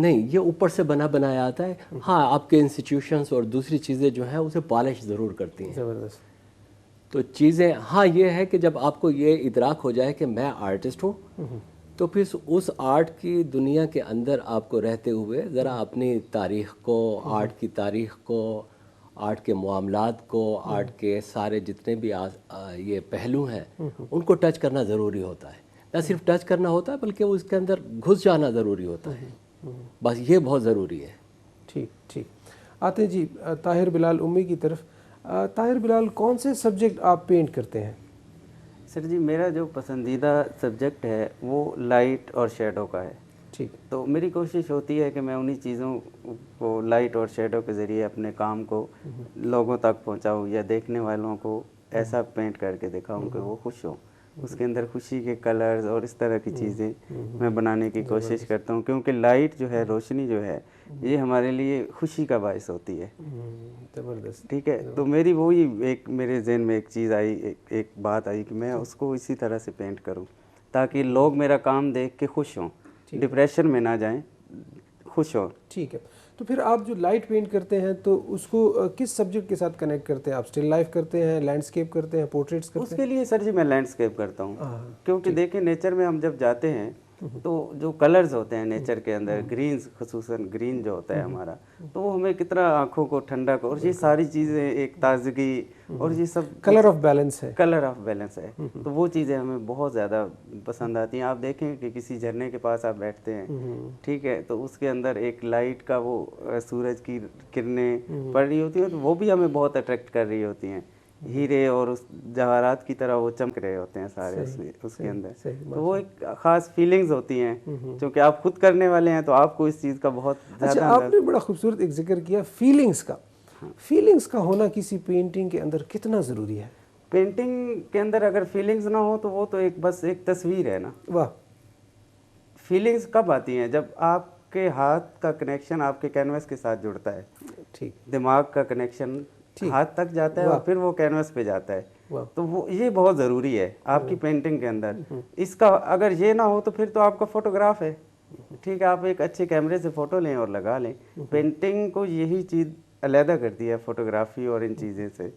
نہیں، یہ اوپر سے بنا بنایا آتا ہے. ہاں آپ کے انسٹیٹیوشنس اور دوسری چیزیں جو ہیں اسے پالش ضرور کرتی ہیں. زبردست. تو چیزیں ہاں یہ ہے کہ جب آپ کو یہ ادراک ہو جائے کہ میں آرٹسٹ ہوں، تو پھر اس آرٹ کی دنیا کے اندر آپ کو رہتے ہوئے ذرا اپنی تاریخ کو، آرٹ کی تاریخ کو، آرٹ کے معاملات کو، آرٹ کے سارے جتنے بھی یہ پہلو ہیں ان کو ٹچ کرنا ضروری ہوتا ہے. نہ صرف ٹچ کرنا ہوتا ہے بلکہ اس کے اندر گھس جانا ضروری ہوتا ہے. بس یہ بہت ضروری ہے. ٹھیک ٹھیک. آتے جی طاہر بلال امی کی طرف. طاہر بلال، کون سے سبجیکٹ آپ پینٹ کرتے ہیں؟ سر جی میرا جو پسندیدہ سبجیکٹ ہے وہ لائٹ اور شیڈو کا ہے. ٹھیک. تو میری کوشش ہوتی ہے کہ میں انہی چیزوں کو لائٹ اور شیڈو کے ذریعے اپنے کام کو لوگوں تک پہنچاؤں یا دیکھنے والوں کو ایسا پینٹ کر کے دکھاؤں کہ وہ خوش ہوں. اس کے اندر خوشی کے کلرز اور اس طرح کی چیزیں میں بنانے کی کوشش کرتا ہوں، کیونکہ لائٹ جو ہے، روشنی جو ہے، یہ ہمارے لیے خوشی کا باعث ہوتی ہے. زبردست. ٹھیک ہے. تو میری وہی ایک میرے ذہن میں ایک چیز آئی، ایک بات آئی کہ میں اس کو اسی طرح سے پینٹ کروں تاکہ لوگ میرا کام دیکھ کے خوش ہوں، ڈپریشن میں نہ جائیں، خوش ہوں. ٹھیک ہے. تو پھر آپ جو لائٹ پینٹ کرتے ہیں تو اس کو کس سبجیکٹ کے ساتھ کنیکٹ کرتے ہیں؟ آپ اسٹل لائف کرتے ہیں، لینڈسکیپ کرتے ہیں، پورٹریٹس کرتے اس کے لیے سر جی میں لینڈسکیپ کرتا ہوں، کیونکہ دیکھیں نیچر میں ہم جب جاتے ہیں تو جو کلرز ہوتے ہیں نیچر کے اندر، گرینز، خصوصاً گرین جو ہوتا ہے ہمارا، تو وہ ہمیں کتنا آنکھوں کو ٹھنڈک، اور یہ ساری چیزیں ایک تازگی اور یہ سب کلر آف بیلنس ہے. کلر آف بیلنس ہے. تو وہ چیزیں ہمیں بہت زیادہ پسند آتی ہیں. آپ دیکھیں کہ کسی جھرنے کے پاس آپ بیٹھتے ہیں، ٹھیک ہے، تو اس کے اندر ایک لائٹ کا وہ سورج کی کرنیں پڑ رہی ہوتی ہیں تو وہ بھی ہمیں بہت اٹریکٹ کر رہی ہوتی ہیں. ہیرے اور اس جواہرات کی طرح وہ چمک رہے ہوتے ہیں سارے اس کے اندر. تو وہ ایک خاص فیلنگز ہوتی ہیں، چونکہ آپ خود کرنے والے ہیں تو آپ کو اس چیز کا بہت زیادہ. اچھا، آپ نے بڑا خوبصورت ایک ذکر کیا فیلنگز کا. فیلنگز کا ہونا کسی پینٹنگ کے اندر کتنا ضروری ہے؟ پینٹنگ کے اندر اگر فیلنگز نہ ہو تو وہ تو ایک بس ایک تصویر ہے نا. واہ. فیلنگز کب آتی ہیں؟ جب آپ کے ہاتھ کا کنیکشن آپ کے کینوس کے ساتھ جڑتا ہے، ٹھیک. دماغ کا کنیکشن ہاتھ تک جاتا ہے اور پھر وہ کینوس پہ جاتا ہے. تو وہ یہ بہت ضروری ہے آپ کی پینٹنگ کے اندر. اس کا اگر یہ نہ ہو تو پھر تو آپ کا فوٹوگراف ہے. ٹھیک ہے، آپ ایک اچھے کیمرے سے فوٹو لیں اور لگا لیں. پینٹنگ کو یہی چیز علیحدہ کرتی ہے فوٹوگرافی اور ان چیزیں سے،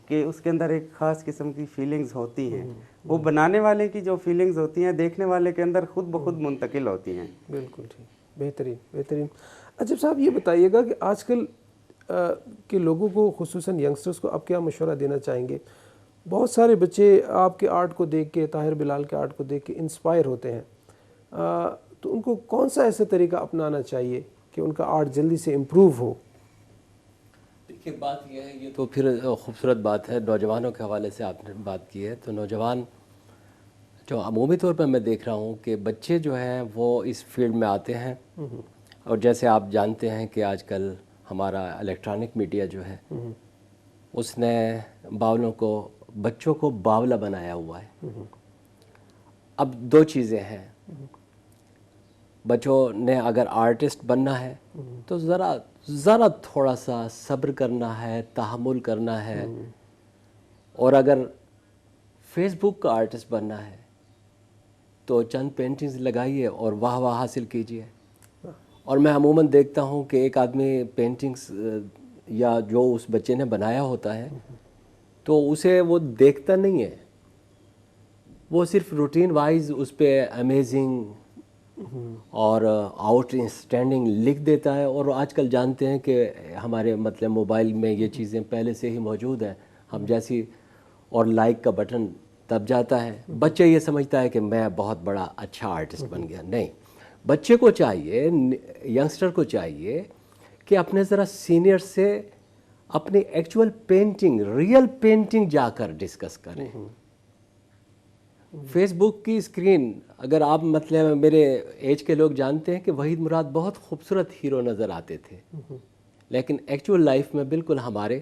کہ اس کے اندر ایک خاص قسم کی فیلنگز ہوتی ہیں. وہ بنانے والے کی جو فیلنگز ہوتی ہیں دیکھنے والے کے اندر خود بخود منتقل ہوتی ہیں. بالکل ٹھیک. بہترین بہترین. اچھا صاحب، یہ بتائیے گا کہ آج کل کے لوگوں کو، خصوصاً ینگسٹرز کو، آپ کیا مشورہ دینا چاہیں گے؟ بہت سارے بچے آپ کے آرٹ کو دیکھ کے، طاہر بلال کے آرٹ کو دیکھ کے انسپائر ہوتے ہیں. تو ان کو کون سا ایسا طریقہ اپنانا چاہیے کہ ان کا آرٹ جلدی سے امپروو ہو؟ دیکھیے بات یہ ہے، یہ تو پھر خوبصورت بات ہے، نوجوانوں کے حوالے سے آپ نے بات کی ہے. تو نوجوان جو عمومی طور پر میں دیکھ رہا ہوں کہ بچے جو ہیں وہ اس فیلڈ میں آتے ہیں، اور جیسے آپ جانتے ہیں کہ آج کل ہمارا الیکٹرانک میڈیا جو ہے اس نے بچوں کو باولا بنایا ہوا ہے. اب دو چیزیں ہیں، بچوں نے اگر آرٹسٹ بننا ہے تو ذرا تھوڑا سا صبر کرنا ہے، تحمل کرنا ہے. اور اگر فیس بک کا آرٹسٹ بننا ہے تو چند پینٹنگز لگائیے اور واہ واہ حاصل کیجیے. اور میں عموماً دیکھتا ہوں کہ ایک آدمی پینٹنگز یا جو اس بچے نے بنایا ہوتا ہے تو اسے وہ دیکھتا نہیں ہے، وہ صرف روٹین وائز اس پہ امیزنگ اور آؤٹ اسٹینڈنگ لکھ دیتا ہے. اور آج کل جانتے ہیں کہ ہمارے مطلب موبائل میں یہ چیزیں پہلے سے ہی موجود ہیں، ہم جیسی، اور لائک کا بٹن دب جاتا ہے. بچہ یہ سمجھتا ہے کہ میں بہت بڑا اچھا آرٹسٹ بن گیا. نہیں، بچے کو چاہیے، ینگسٹر کو چاہیے کہ اپنے ذرا سینئر سے اپنی ایکچول پینٹنگ، ریئل پینٹنگ جا کر ڈسکس کریں. فیس بک کی اسکرین، اگر آپ مطلب میرے ایج کے لوگ جانتے ہیں کہ وحید مراد بہت خوبصورت ہیرو نظر آتے تھے، لیکن ایکچول لائف میں بالکل ہمارے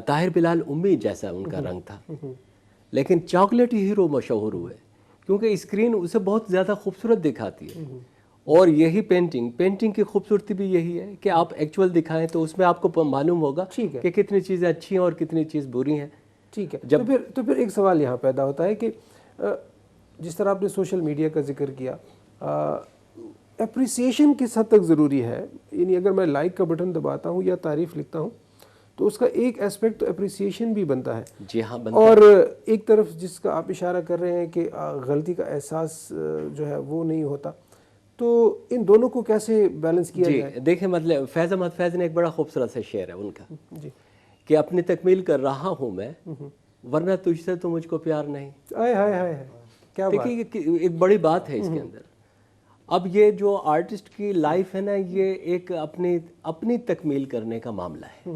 طاہر بلال امی جیسا ان کا رنگ تھا. لیکن چاکلیٹی ہیرو مشہور ہوئے کیونکہ اسکرین اسے بہت زیادہ خوبصورت دکھاتی ہے. اور یہی پینٹنگ کی خوبصورتی بھی یہی ہے کہ آپ ایکچول دکھائیں تو اس میں آپ کو معلوم ہوگا کہ کتنی چیزیں اچھی ہیں اور کتنی چیز بری ہیں. ٹھیک ہے. تو پھر ایک سوال یہاں پیدا ہوتا ہے کہ جس طرح آپ نے سوشل میڈیا کا ذکر کیا، اپریسیشن کس حد تک ضروری ہے؟ یعنی اگر میں لائک کا بٹن دباتا ہوں یا تعریف لکھتا ہوں تو اس کا ایک اسپیکٹ تو اپریسیشن بھی بنتا ہے. جی ہاں بنتا اور ایک طرف جس کا آپ اشارہ کر رہے ہیں کہ غلطی کا احساس جو ہے وہ نہیں ہوتا, تو ان دونوں کو کیسے بیلنس کیا جائے؟ جی دیکھیں مطلب فیض احمد فیض نے ایک بڑا خوبصورت سے شعر ہے ان کا جی کہ اپنی تکمیل کر رہا ہوں میں ورنہ تجھ سے تو مجھ کو پیار نہیں. ہائے ہائے ہائے, کیا بات. دیکھیے ایک بڑی بات ہے اس کے اندر. اب یہ جو آرٹسٹ کی لائف ہے نا, یہ ایک اپنی تکمیل کرنے کا معاملہ ہے.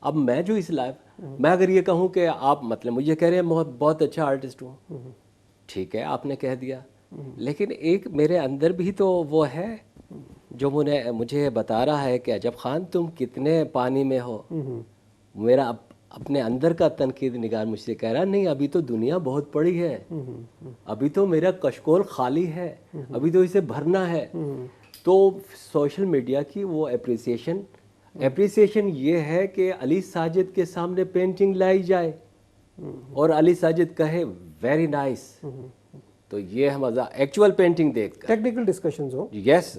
اب میں جو اس لائف میں اگر یہ کہوں کہ آپ مطلب مجھے کہہ رہے ہیں بہت اچھا آرٹسٹ ہوں, ٹھیک ہے آپ نے کہہ دیا, لیکن ایک میرے اندر بھی تو وہ ہے جو مجھے بتا رہا ہے کہ عجب خان تم کتنے پانی میں ہو. میرا اپنے اندر کا تنقید نگار مجھ سے کہہ رہا نہیں, ابھی تو دنیا بہت بڑی ہے, ابھی تو میرا کشکول خالی ہے, ابھی تو اسے بھرنا ہے. تو سوشل میڈیا کی وہ اپریسیشن یہ ہے کہ علی ساجد کے سامنے پینٹنگ لائی جائے اور علی ساجد کہے ویری نائس, تو یہ مزہ ایکچوئل پینٹنگ دیکھ کر ٹیکنیکل ڈسکشنز ہو. یس,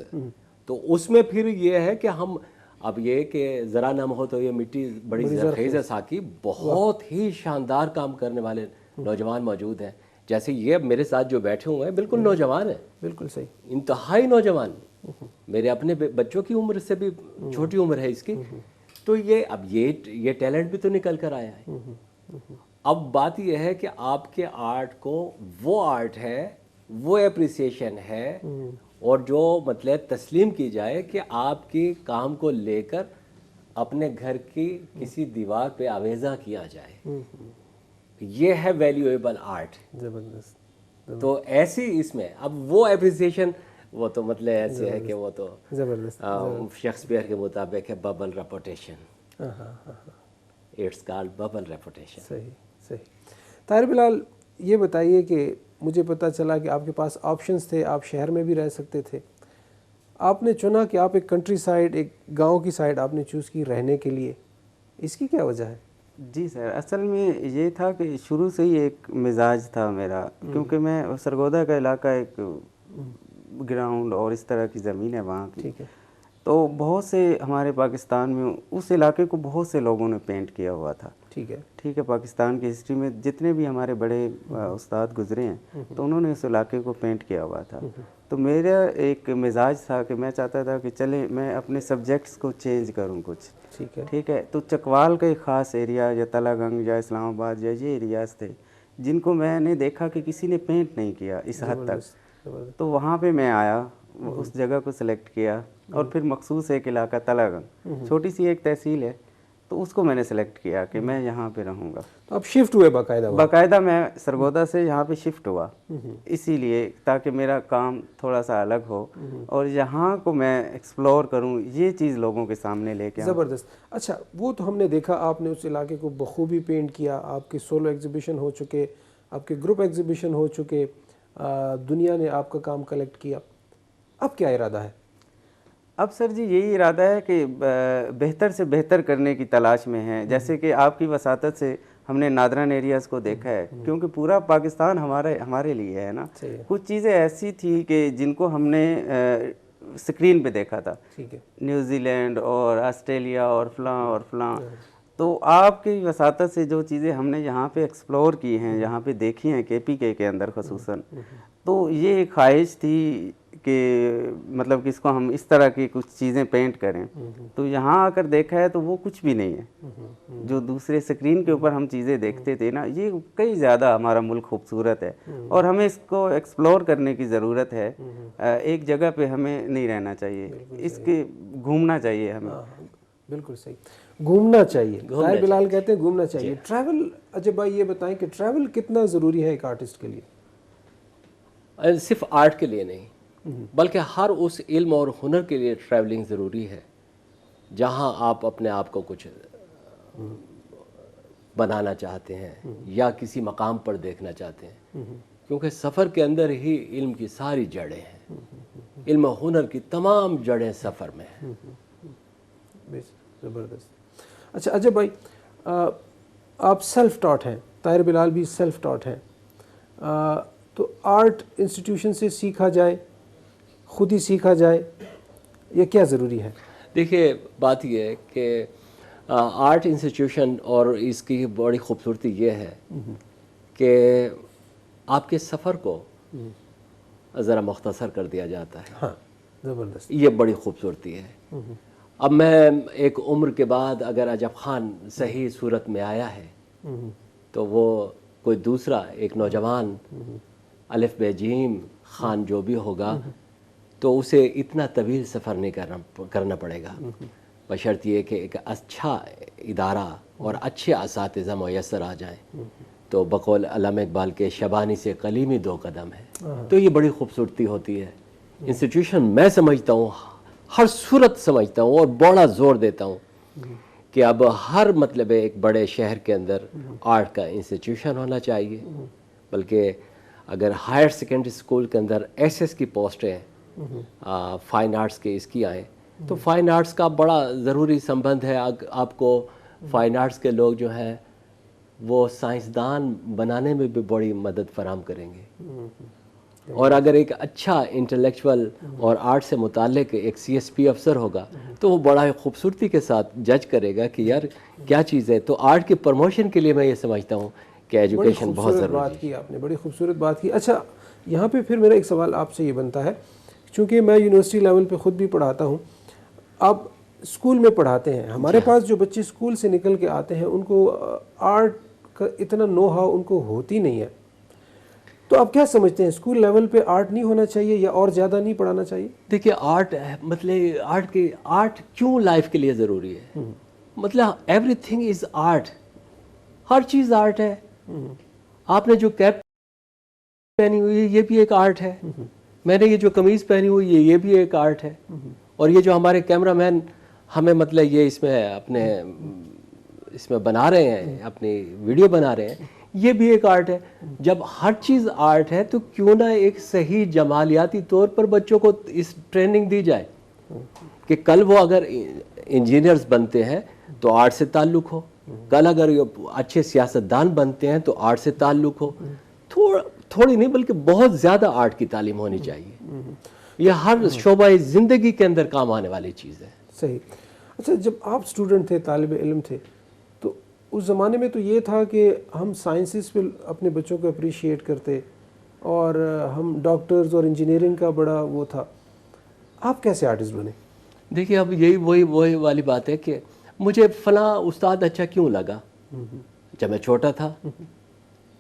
تو اس میں پھر یہ ہے کہ ہم اب یہ کہ ذرا نم ہو تو یہ مٹی بڑی زرخیز ہے ساقی, بہت ہی شاندار کام کرنے والے نوجوان موجود ہیں. جیسے یہ میرے ساتھ جو بیٹھے ہوئے ہیں بالکل نوجوان ہیں, بالکل صحیح, انتہائی نوجوان, میرے اپنے بچوں کی عمر سے بھی چھوٹی عمر ہے اس کی. تو یہ ٹیلنٹ بھی تو نکل کر آیا ہے. اب بات یہ ہے کہ آپ کے آرٹ کو وہ آرٹ ہے, وہ اپریسیشن ہے, اور جو مطلب تسلیم کی جائے کہ آپ کی کام کو لے کر اپنے گھر کی کسی دیوار پہ آویزاں کیا جائے, یہ ہے ویلیویبل آرٹ. زبردست. تو ایسی اس میں اب وہ اپریسیشن وہ تو مطلب ایسے ہے کہ وہ تو زبردست شیکسپیئر کے مطابق ہے bubble reputation, it's called bubble reputation. صحیح صحیح. طاہر بلال, یہ بتائیے کہ مجھے پتہ چلا کہ آپ کے پاس آپشنز تھے, آپ شہر میں بھی رہ سکتے تھے, آپ نے چنا کہ آپ ایک کنٹری سائڈ, ایک گاؤں کی سائڈ آپ نے چوز کی رہنے کے لیے, اس کی کیا وجہ ہے؟ جی سر, اصل میں یہ تھا کہ شروع سے ہی ایک مزاج تھا میرا, کیونکہ میں سرگودا کا علاقہ ایک گراؤنڈ اور اس طرح کی زمین ہے وہاں کی, ٹھیک ہے, تو بہت سے ہمارے پاکستان میں اس علاقے کو بہت سے لوگوں نے پینٹ کیا ہوا تھا. ٹھیک ہے, ٹھیک ہے, پاکستان کی ہسٹری میں جتنے بھی ہمارے بڑے استاد گزرے ہیں تو انہوں نے اس علاقے کو پینٹ کیا ہوا تھا. تو میرا ایک مزاج تھا کہ میں چاہتا تھا کہ چلے میں اپنے سبجیکٹس کو چینج کروں کچھ. ٹھیک ہے, ٹھیک ہے, تو چکوال کا ایک خاص ایریا یا تلا گنگ یا اسلام آباد یا یہ ایریاز تھے جن کو میں نے دیکھا کہ کسی نے پینٹ نہیں کیا اس حد تک. تو وہاں پہ میں آیا, اس جگہ کو سلیکٹ کیا, اور پھر مخصوص ایک علاقہ تلا گنگ, چھوٹی سی ایک تحصیل ہے, تو اس کو میں نے سلیکٹ کیا کہ میں یہاں پہ رہوں گا. تو اب شفٹ ہوئے باقاعدہ میں سرگودا سے یہاں پہ شفٹ ہوا, اسی لیے تاکہ میرا کام تھوڑا سا الگ ہو اور یہاں کو میں ایکسپلور کروں, یہ چیز لوگوں کے سامنے لے کے آؤں. زبردست. اچھا, وہ تو ہم نے دیکھا آپ نے اس علاقے کو بخوبی پینٹ کیا, آپ کے سولو ایگزیبیشن ہو چکے, آپ کے گروپ ایگزیبیشن ہو چکے, دنیا نے آپ کا کام کلیکٹ کیا. اب کیا ارادہ ہے؟ اب سر جی یہی ارادہ ہے کہ بہتر سے بہتر کرنے کی تلاش میں ہیں. جیسے کہ آپ کی وساطت سے ہم نے نادران ایریاز کو دیکھا ہے, کیونکہ پورا پاکستان ہمارے لیے ہے نا. کچھ چیزیں ایسی تھی کہ جن کو ہم نے اسکرین پہ دیکھا تھا, نیوزی لینڈ اور آسٹریلیا اور فلاں. تو آپ کی وساطت سے جو چیزیں ہم نے یہاں پہ ایکسپلور کی ہیں, یہاں پہ دیکھی ہیں KPK کے اندر خصوصاً, تو یہ ایک خواہش تھی کہ مطلب کہ اس کو ہم اس طرح کی کچھ چیزیں پینٹ کریں. تو یہاں آ کر دیکھا ہے تو وہ کچھ بھی نہیں ہے. جو دوسرے اسکرین کے اوپر ہم چیزیں دیکھتے تھے نا, یہ کئی زیادہ ہمارا ملک خوبصورت ہے اور ہمیں اس کو ایکسپلور کرنے کی ضرورت ہے. ایک جگہ پہ ہمیں نہیں رہنا چاہیے, اس کے گھومنا چاہیے ہمیں. بالکل صحیح, گھومنا چاہیے. طاہر بلال کہتے ہیں گھومنا چاہیے. ٹریول, عجب بھائی یہ بتائیں کہ ٹریول کتنا ضروری ہے ایک آرٹسٹ کے لیے؟ صرف آرٹ کے لیے نہیں, بلکہ ہر اس علم اور ہنر کے لیے ٹریولنگ ضروری ہے جہاں آپ اپنے آپ کو کچھ بنانا چاہتے ہیں یا کسی مقام پر دیکھنا چاہتے ہیں, کیونکہ سفر کے اندر ہی علم کی ساری جڑیں ہیں, علم و ہنر کی تمام جڑیں سفر میں ہیں. زبردست. اچھا عجب بھائی, آپ سیلف ٹاٹ ہیں, طاہر بلال بھی سیلف ٹاٹ ہیں, تو آرٹ انسٹیٹیوشن سے سیکھا جائے خود ہی سیکھا جائے یا کیا ضروری ہے؟ دیکھیے بات یہ ہے کہ آرٹ انسٹیٹیوشن اور اس کی بڑی خوبصورتی یہ ہے کہ آپ کے سفر کو ذرا مختصر کر دیا جاتا ہے. ہاں زبردست. یہ بڑی خوبصورتی ہے. اب میں ایک عمر کے بعد اگر عجب خان صحیح صورت میں آیا ہے تو وہ کوئی دوسرا ایک نوجوان الف بے جیم خان جو بھی ہوگا تو اسے اتنا طویل سفر نہیں کرنا پڑے گا، بشرط یہ کہ ایک اچھا ادارہ اور اچھے اساتذہ میسر آ جائیں. تو بقول علامہ اقبال کے شبانی سے قلیمی 2 قدم ہے. تو یہ بڑی خوبصورتی ہوتی ہے. انسٹیٹیوشن میں سمجھتا ہوں، ہر صورت سمجھتا ہوں اور بڑا زور دیتا ہوں کہ اب ہر مطلب ایک بڑے شہر کے اندر آرٹ کا انسٹیٹیوشن ہونا چاہیے. بلکہ اگر ہائر سیکنڈری اسکول کے اندر ایس کی پوسٹیں فائن آرٹس کے اس کی آئیں تو فائن آرٹس کا بڑا ضروری سمبند ہے. آپ کو فائن آرٹس کے لوگ جو ہیں وہ سائنسدان بنانے میں بھی بڑی مدد فراہم کریں گے. اور اگر ایک اچھا انٹلیکچوئل اور آرٹ سے متعلق ایک CSP افسر ہوگا تو وہ بڑا خوبصورتی کے ساتھ جج کرے گا کہ یار کیا چیز ہے. تو آرٹ کی پروموشن کے لیے میں یہ سمجھتا ہوں کہ ایجوکیشن بہت ضروری ہے. بات کی آپ نے، بڑی خوبصورت بات کی. اچھا یہاں پہ پھر میرا ایک سوال آپ سے یہ بنتا ہے، چونکہ میں یونیورسٹی لیول پہ خود بھی پڑھاتا ہوں. اب اسکول میں پڑھاتے ہیں، ہمارے پاس جو بچے اسکول سے نکل کے آتے ہیں ان کو آرٹ کا اتنا نو ہاؤ ان کو ہوتی نہیں ہے. تو آپ کیا سمجھتے ہیں اسکول لیول پہ آرٹ نہیں ہونا چاہیے یا اور زیادہ نہیں پڑھانا چاہیے؟ دیکھیے آرٹ مطلب آرٹ کیوں لائف کے لیے ضروری ہے؟ مطلب ایوری تھنگ از آرٹ. ہر چیز آرٹ ہے. آپ نے جو کیپ پہنی ہوئی ہے یہ بھی ایک آرٹ ہے. میں نے یہ جو قمیض پہنی ہوئی ہے یہ بھی ایک آرٹ ہے. اور یہ جو ہمارے کیمرہ مین ہمیں مطلب یہ اس میں بنا رہے ہیں، اپنی ویڈیو بنا رہے ہیں، یہ بھی ایک آرٹ ہے. جب ہر چیز آرٹ ہے تو کیوں نہ ایک صحیح جمالیاتی طور پر بچوں کو اس ٹریننگ دی جائے کہ کل وہ اگر انجینئرز بنتے ہیں تو آرٹ سے تعلق ہو، کل اگر اچھے سیاستدان بنتے ہیں تو آرٹ سے تعلق ہو. تھوڑی نہیں بلکہ بہت زیادہ آرٹ کی تعلیم ہونی چاہیے. یہ ہر شعبہ زندگی کے اندر کام آنے والی چیز ہے. صحیح. اچھا جب آپ اسٹوڈنٹ تھے، طالب علم تھے، تو اس زمانے میں تو یہ تھا کہ ہم سائنسز پہ اپنے بچوں کو اپریشیٹ کرتے اور ہم ڈاکٹرز اور انجینئرنگ کا بڑا وہ تھا. آپ کیسے آرٹسٹ بنے؟ دیکھیے اب یہی وہی والی بات ہے کہ مجھے فلاں استاد اچھا کیوں لگا جب میں چھوٹا تھا.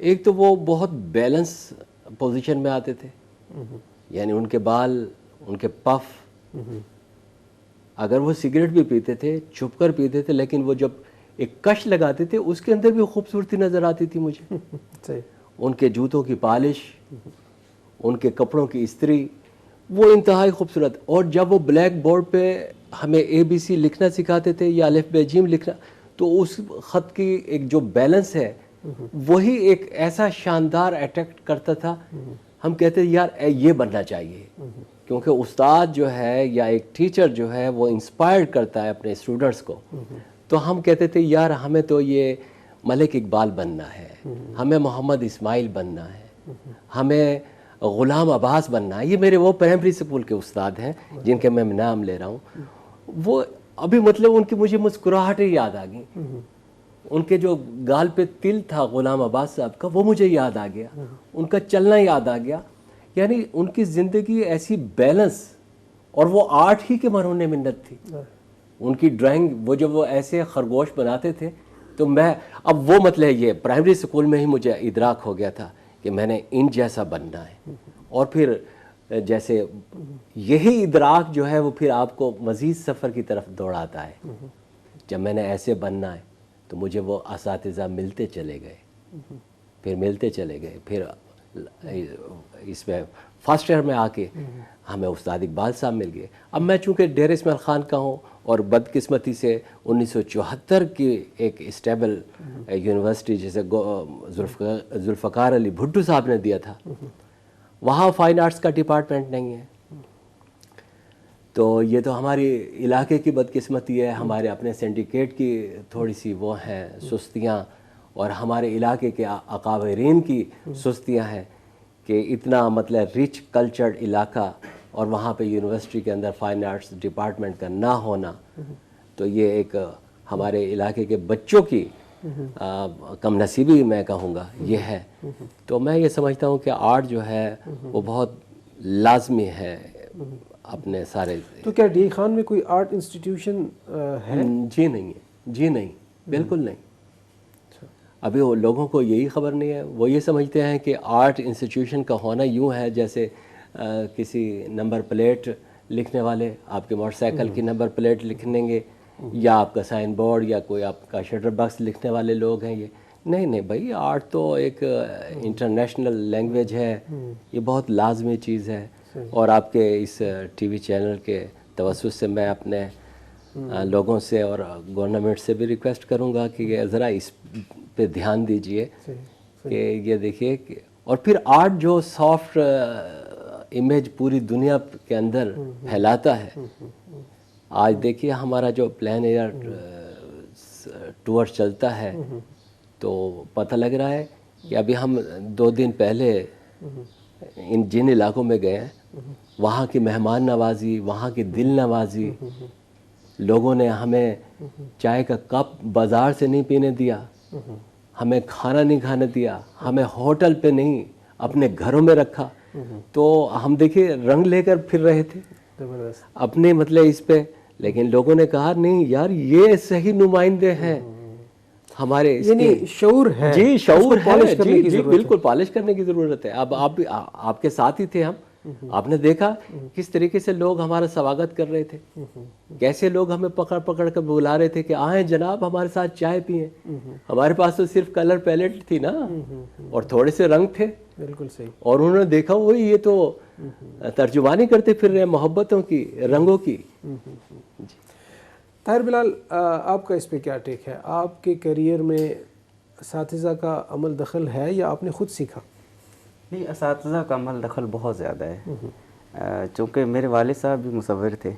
ایک تو وہ بہت بیلنس پوزیشن میں آتے تھے، یعنی ان کے بال، ان کے پف، اگر وہ سگریٹ بھی پیتے تھے چھپ کر پیتے تھے لیکن وہ جب ایک کش لگاتے تھے اس کے اندر بھی خوبصورتی نظر آتی تھی مجھے. ان کے جوتوں کی پالش، ان کے کپڑوں کی استری، وہ انتہائی خوبصورت. اور جب وہ بلیک بورڈ پہ ہمیں ABC لکھنا سکھاتے تھے یا الف بے جیم لکھنا تو اس خط کی ایک جو بیلنس ہے وہی ایک ایسا شاندار اٹریکٹ کرتا تھا. ہم کہتے ہیں یار یہ بننا چاہیے، کیونکہ استاد جو ہے یا ایک ٹیچر جو ہے وہ انسپائر کرتا ہے اپنے اسٹوڈنٹس کو. تو ہم کہتے تھے یار ہمیں تو یہ ملک اقبال بننا ہے، ہمیں محمد اسماعیل بننا ہے، ہمیں غلام عباس بننا ہے. یہ میرے وہ پرائمری اسکول کے استاد ہیں جن کے میں نام لے رہا ہوں. وہ ابھی مطلب ان کی مجھے مسکراہٹیں یاد آ گئیں. ان کے جو گال پہ تل تھا غلام عباس صاحب کا وہ مجھے یاد آ گیا، ان کا چلنا یاد آ گیا. یعنی ان کی زندگی ایسی بیلنس، اور وہ آرٹ ہی کے مرہون منت تھی. ان کی ڈرائنگ، وہ جب وہ ایسے خرگوش بناتے تھے تو میں اب وہ مطلب یہ پرائمری اسکول میں ہی مجھے ادراک ہو گیا تھا کہ میں نے ان جیسا بننا ہے. اور پھر جیسے یہی ادراک جو ہے وہ پھر آپ کو مزید سفر کی طرف دوڑاتا ہے. جب میں نے ایسے بننا ہے تو مجھے وہ اساتذہ ملتے چلے گئے، پھر ملتے چلے گئے. پھر اس میں فرسٹ ایئر میں آ کے ہمیں استاد اقبال صاحب مل گئے. اب میں چونکہ ڈیر اسماعیل خان کا ہوں اور بدقسمتی سے 1974 کی ایک اسٹیبل یونیورسٹی جیسے ذوالفقار علی بھٹو صاحب نے دیا تھا، وہاں فائن آرٹس کا ڈپارٹمنٹ نہیں ہے. تو یہ تو ہماری علاقے کی بدقسمتی ہے، ہمارے اپنے سینڈیکیٹ کی تھوڑی سی وہ ہیں سستیاں، اور ہمارے علاقے کے اکابرین کی سستیاں ہیں کہ اتنا مطلب ریچ کلچرڈ علاقہ اور وہاں پہ یونیورسٹی کے اندر فائن آرٹس ڈپارٹمنٹ کا نہ ہونا، تو یہ ایک ہمارے علاقے کے بچوں کی کم نصیبی میں کہوں گا یہ ہے. تو میں یہ سمجھتا ہوں کہ آرٹ جو ہے وہ بہت لازمی ہے اپنے سارے. تو کیا ڈی خان میں کوئی آرٹ انسٹیٹیوشن ہے؟ جی نہیں ہے، جی نہیں، بالکل نہیں. ابھی وہ لوگوں کو یہی خبر نہیں ہے، وہ یہ سمجھتے ہیں کہ آرٹ انسٹیٹیوشن کا ہونا یوں ہے جیسے کسی نمبر پلیٹ لکھنے والے آپ کے موٹر سائیکل کی نمبر پلیٹ لکھیں گے، یا آپ کا سائن بورڈ، یا کوئی آپ کا شٹر باکس لکھنے والے لوگ ہیں. یہ نہیں بھائی، آرٹ تو ایک انٹرنیشنل لینگویج ہے، یہ بہت لازمی چیز ہے. اور آپ کے اس ٹی وی چینل کے توسط سے میں اپنے لوگوں سے اور گورنمنٹ سے بھی ریکویسٹ کروں گا کہ ذرا اس پہ دھیان دیجئے کہ یہ دیکھیے کہ، اور پھر آرٹ جو سافٹ امیج پوری دنیا کے اندر پھیلاتا ہے. آج دیکھیے ہمارا جو پلین ایئر ٹور چلتا ہے تو پتہ لگ رہا ہے کہ ابھی ہم 2 دن پہلے جن علاقوں میں گئے ہیں، وہاں کی مہمان نوازی، وہاں کی دل نوازی، لوگوں نے ہمیں چائے کا کپ بازار سے نہیں پینے دیا، ہمیں کھانا نہیں کھانے دیا، ہمیں ہوٹل پہ نہیں اپنے گھروں میں رکھا. تو ہم دیکھیے رنگ لے کر پھر رہے تھے اپنے مطلب اس پہ، لیکن لوگوں نے کہا نہیں یار یہ صحیح نمائندے ہیں ہمارے اس یعنی شعور ہے. جی شعور ہے، جی بالکل پالش کرنے کی ضرورت ہے. اب آپ کے ساتھ ہی تھے ہم، آپ نے دیکھا کس طریقے سے لوگ ہمارا سواگت کر رہے تھے، کیسے لوگ ہمیں پکڑ پکڑ کر بلا رہے تھے کہ آئیں جناب ہمارے ساتھ چائے پئیں. ہمارے پاس تو صرف کلر پیلیٹ تھی نا، اور تھوڑے سے رنگ تھے. بالکل صحیح. اور انہوں نے دیکھا وہی یہ تو ترجمانی کرتے پھر رہے محبتوں کی، رنگوں کی. طاہر بلال، آپ کا اس پہ کیا ٹیک ہے؟ آپ کے کیریئر میں اساتذہ کا عمل دخل ہے یا آپ نے خود سیکھا؟ نہیں، اساتذہ کا عمل دخل بہت زیادہ ہے، چونکہ میرے والد صاحب بھی مصور تھے.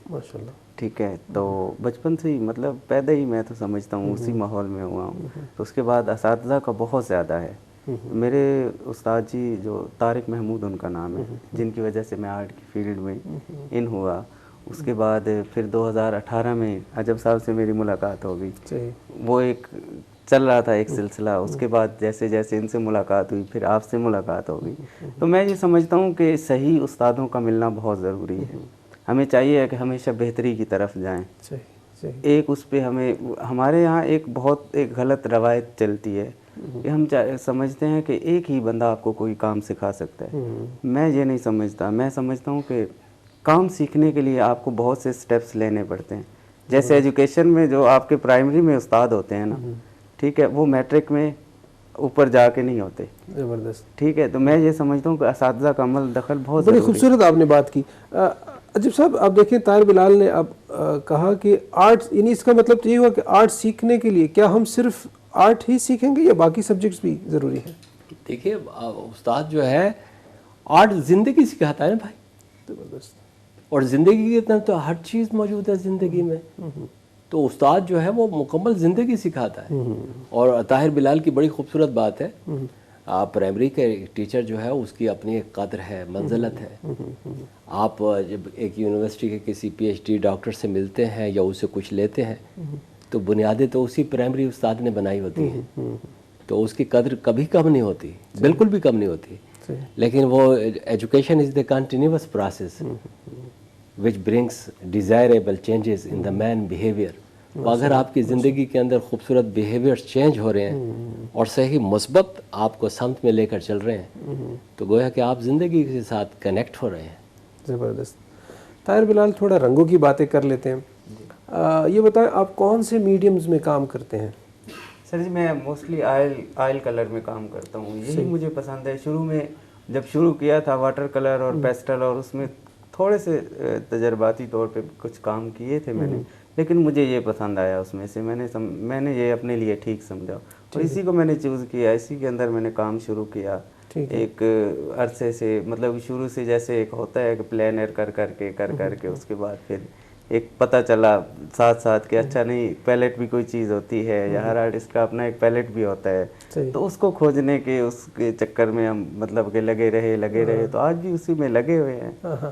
ماشاءاللہ. ٹھیک ہے، تو بچپن سے ہی مطلب پیدا ہی میں تو سمجھتا ہوں اسی ماحول میں ہوا ہوں. تو اس کے بعد اساتذہ کا بہت زیادہ ہے. میرے استاد جی جو طارق محمود ان کا نام ہے، جن کی وجہ سے میں آرٹ کی فیلڈ میں ان ہوا. اس کے بعد پھر 2018 میں عجب صاحب سے میری ملاقات ہو گئی. وہ ایک چل رہا تھا ایک سلسلہ. اس کے بعد جیسے جیسے ان سے ملاقات ہوئی پھر آپ سے ملاقات ہو گئی. تو میں یہ سمجھتا ہوں کہ صحیح استادوں کا ملنا بہت ضروری ہے. ہمیں چاہیے کہ ہمیشہ بہتری کی طرف جائیں. ایک اس پہ ہمارے یہاں ایک بہت غلط روایت چلتی ہے کہ ہم سمجھتے ہیں کہ ایک ہی بندہ آپ کو کوئی کام سکھا سکتا ہے. میں یہ نہیں سمجھتا. میں سمجھتا ہوں کہ کام سیکھنے کے لیے آپ کو بہت سے سٹیپس لینے پڑتے ہیں. جیسے ایجوکیشن میں جو آپ کے پرائمری میں استاد ہوتے ہیں نا، ٹھیک ہے، وہ میٹرک میں اوپر جا کے نہیں ہوتے. زبردست. ٹھیک ہے، تو میں یہ سمجھتا ہوں کہ اساتذہ کا عمل دخل بہت بڑی خوبصورت آپ نے بات کی. عجب صاحب، آپ دیکھیں طاہر بلال نے اب کہا کہ آرٹ، یعنی اس کا مطلب یہ ہوا کہ آرٹ سیکھنے کے لیے کیا ہم صرف آرٹ ہی سیکھیں گے یا باقی سبجیکٹس بھی ضروری ہیں؟ دیکھیے استاد جو ہے آرٹ زندگی سکھاتا ہے نا بھائی. زبردست. اور زندگی کے اندر تو ہر چیز موجود ہے زندگی میں. تو استاد جو ہے وہ مکمل زندگی سکھاتا ہے. اور طاہر بلال کی بڑی خوبصورت بات ہے، پرائمری کے ٹیچر جو ہے اس کی اپنی ایک قدر ہے، منزلت ہے. آپ جب ایک یونیورسٹی کے کسی پی ایچ ڈی ڈاکٹر سے ملتے ہیں یا اسے کچھ لیتے ہیں تو بنیادیں تو اسی پرائمری استاد نے بنائی ہوتی ہیں. تو اس کی قدر کبھی کم نہیں ہوتی، بالکل بھی کم نہیں ہوتی. لیکن وہ education is the continuous process which brings desirable changes in the man behavior. اگر آپ کی زندگی کے اندر خوبصورت بیہیویئر چینج ہو رہے ہیں اور صحیح مثبت آپ کو سمت میں لے کر چل رہے ہیں تو گویا کہ آپ زندگی کے ساتھ کنیکٹ ہو رہے ہیں. زبردست. طاہر بلال، تھوڑا رنگوں کی باتیں کر لیتے ہیں. یہ بتائیں آپ کون سے میڈیمز میں کام کرتے ہیں؟ سر جی میں موسٹلی آئل کلر میں کام کرتا ہوں. یہی مجھے پسند ہے. شروع میں جب شروع کیا تھا واٹر کلر اور پیسٹل، اور اس میں تھوڑے سے تجرباتی طور پہ کچھ کام کیے تھے میں نے، لیکن مجھے یہ پسند آیا. اس میں سے میں نے یہ اپنے لیے ٹھیک سمجھا اور اسی کو میں نے چوز کیا. اسی کے اندر میں نے کام شروع کیا ایک عرصے سے. مطلب شروع سے جیسے ایک ہوتا ہے کہ پلینر کر کے اس کے بعد پھر ایک پتہ چلا ساتھ ساتھ کہ اچھا نہیں، پیلیٹ بھی کوئی چیز ہوتی ہے، یا ہر آرٹسٹ کا اپنا ایک پیلیٹ بھی ہوتا ہے. تو اس کو کھوجنے کے اس کے چکر میں ہم مطلب کہ لگے رہے تو آج بھی اسی میں لگے ہوئے ہیں.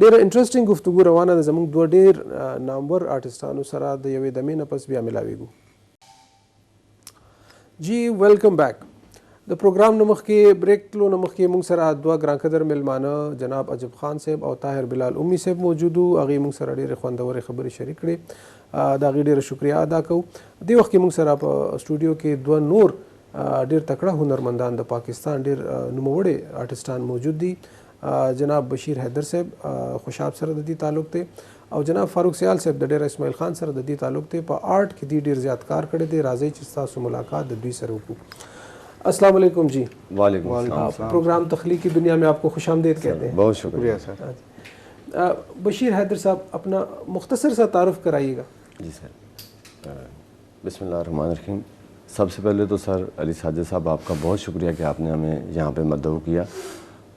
ډېره انټرسټینګ گفتگو روانه ده، زموږ دوه ډېر نامور آرټسټانو سره د یوې دمې نه پس بیا ملاویږو. جی ویلکم بیک. د پروګرام نه مخکې بریک تلو نه مخکې موږ سره دوه ګران قدر میلمانه جناب عجب خان صاحب او طاهر بلال امي صاحب موجود وو، هغې موږ سره ډېرې خوندورې خبرې شریک کړې، د هغې ډېره شکریه ادا کوو. دې وخت کې موږ سره په سټوډیو کې دوه نور ډېر تکړه هنرمندان د پاکستان ډېر نوموړي آرټسټان موجود دي. جناب بشیر حیدر صاحب خوشاب سره د دې تعلق دی، او جناب فاروق سیال صاحب د ډېر اسماعیل خان سره د دې تعلق دی. په آرټ کې دې ډېر زیات کار کړی دی. راځئ چې ستاسو ملاقات د دوی سره وکړو. السلام علیکم جی. وعلیکم السلام. پروگرام تخلیقی دنیا میں آپ کو خوش آمدید کہتے ہیں. بہت شکریہ سر. بشیر حیدر صاحب اپنا مختصر سا تعارف کرائیے گا. جی سر، بسم اللہ الرحمن الرحیم. سب سے پہلے تو سر علی ساجد صاحب آپ کا بہت شکریہ کہ آپ نے ہمیں یہاں پہ مدعو کیا،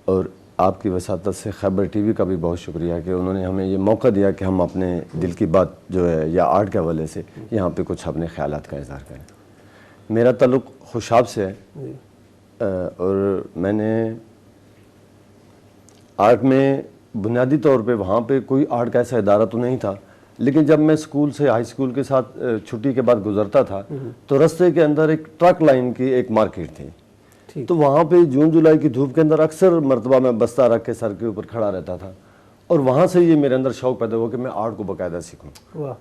اور آپ کی وساطت سے خیبر ٹی وی کا بھی بہت شکریہ کہ انہوں نے ہمیں یہ موقع دیا کہ ہم اپنے دل کی بات جو ہے یا آرٹ کے حوالے سے یہاں پہ کچھ اپنے خیالات کا اظہار کریں. میرا تعلق خوشاب سے ہے، اور میں نے آرٹ میں بنیادی طور پہ وہاں پہ کوئی آرٹ کا ایسا ادارہ تو نہیں تھا، لیکن جب میں اسکول سے ہائی اسکول کے ساتھ چھٹی کے بعد گزرتا تھا تو رستے کے اندر ایک ٹرک لائن کی ایک مارکیٹ تھی، تو وہاں پہ جون جولائی کی دھوپ کے اندر اکثر مرتبہ میں بستہ رکھ کے سر کے اوپر کھڑا رہتا تھا، اور وہاں سے یہ میرے اندر شوق پیدا ہوا کہ میں آرٹ کو باقاعدہ سیکھوں.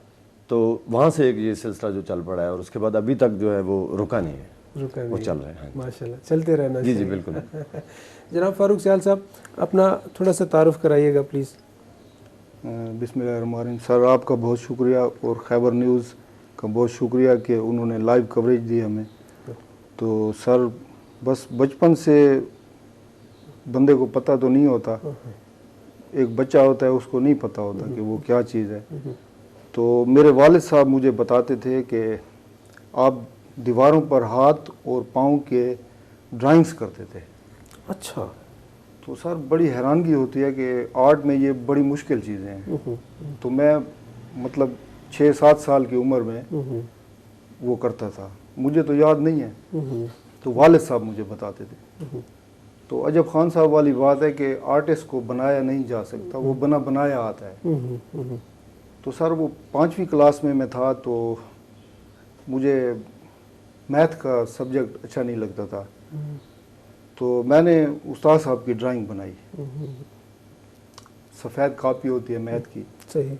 تو وہاں سے ایک یہ سلسلہ جو چل پڑا ہے، اور اس کے بعد ابھی تک جو ہے وہ رکا نہیں ہے، وہ چل رہا ہے. ماشاءاللہ چلتے رہنا. جی جی بالکل. جناب فاروق سیال صاحب اپنا تھوڑا سا تعارف کرائیے گا پلیز. بسم اللہ الرحمن الرحیم. سر آپ کا بہت شکریہ، اور خیبر نیوز کا بہت شکریہ کہ انہوں نے لائیو کوریج دی ہمیں. تو سر بس بچپن سے بندے کو پتہ تو نہیں ہوتا، ایک بچہ ہوتا ہے اس کو نہیں پتہ ہوتا کہ وہ کیا چیز ہے. تو میرے والد صاحب مجھے بتاتے تھے کہ آپ دیواروں پر ہاتھ اور پاؤں کے ڈرائنگز کرتے تھے. اچھا. تو سر بڑی حیرانگی ہوتی ہے کہ آرٹ میں یہ بڑی مشکل چیزیں ہیں. تو میں مطلب 6-7 سال کی عمر میں وہ کرتا تھا، مجھے تو یاد نہیں ہے، تو والد صاحب مجھے بتاتے تھے. تو عجب خان صاحب والی بات ہے کہ آرٹسٹ کو بنایا نہیں جا سکتا، وہ بنایا آتا ہے. تو سر وہ 5ویں کلاس میں تھا، تو مجھے میتھ کا سبجیکٹ اچھا نہیں لگتا تھا، تو میں نے استاد صاحب کی ڈرائنگ بنائی. سفید کاپی ہوتی ہے میتھ کی. صحیح.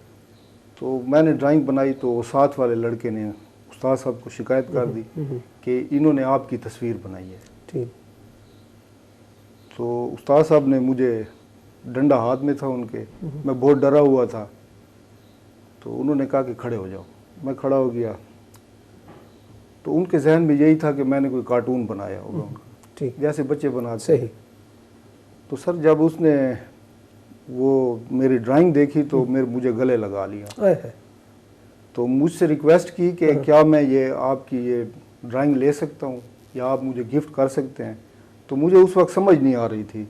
تو میں نے ڈرائنگ بنائی، تو ساتھ والے لڑکے نے استاد صاحب کو شکایت کر دی کہ انہوں نے آپ کی تصویر بنائی ہے. ٹھیک. تو استاد صاحب نے مجھے، ڈنڈا ہاتھ میں تھا ان کے، میں بہت ڈرا ہوا تھا، تو انہوں نے کہا کہ کھڑے ہو جاؤ. میں کھڑا ہو گیا، تو ان کے ذہن میں یہی تھا کہ میں نے کوئی کارٹون بنایا ہوگا ان کا، جیسے بچے بناتے. صحیح. تو سر جب اس نے وہ میری ڈرائنگ دیکھی تو مجھے گلے لگا لیا. تو مجھ سے ریکویسٹ کی کہ کیا میں یہ آپ کی یہ ڈرائنگ لے سکتا ہوں یا آپ مجھے گفٹ کر سکتے ہیں. تو مجھے اس وقت سمجھ نہیں آ رہی تھی،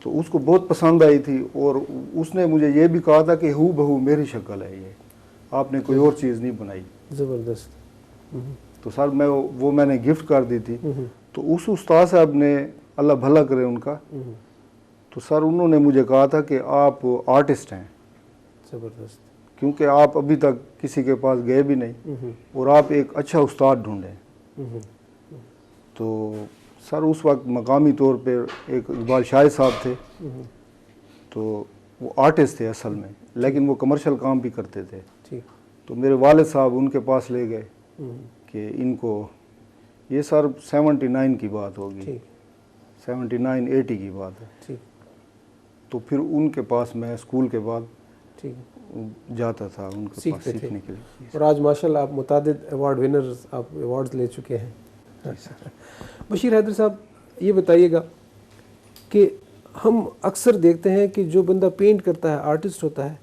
تو اس کو بہت پسند آئی تھی، اور اس نے مجھے یہ بھی کہا تھا کہ ہو بہو میری شکل ہے یہ، آپ نے کوئی اور چیز نہیں بنائی. زبردست. تو سر میں نے گفٹ کر دی تھی. تو اس استاد صاحب نے، اللہ بھلا کرے ان کا، تو سر انہوں نے مجھے کہا تھا کہ آپ آرٹسٹ ہیں. زبردست. کیونکہ آپ ابھی تک کسی کے پاس گئے بھی نہیں، اور آپ ایک اچھا استاد ڈھونڈیں. تو سر اس وقت مقامی طور پہ ایک اقبال شاہ صاحب تھے، تو وہ آرٹسٹ تھے اصل میں، لیکن وہ کمرشل کام بھی کرتے تھے. تو میرے والد صاحب ان کے پاس لے گئے کہ ان کو، یہ سر 79 کی بات ہوگی، 79-80 کی بات ہے. تو پھر ان کے پاس میں اسکول کے بعد جاتا تھا ان کے پاس سیکھنے کے لیے. اور آج ماشاءاللہ آپ متعدد ایوارڈ ونرز، آپ ایوارڈز لے چکے ہیں. بشیر حیدر صاحب یہ بتائیے گا کہ ہم اکثر دیکھتے ہیں کہ جو بندہ پینٹ کرتا ہے، آرٹسٹ ہوتا ہے،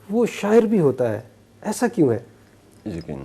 وہ شاعر بھی ہوتا ہے، ایسا کیوں ہے؟ یقیناً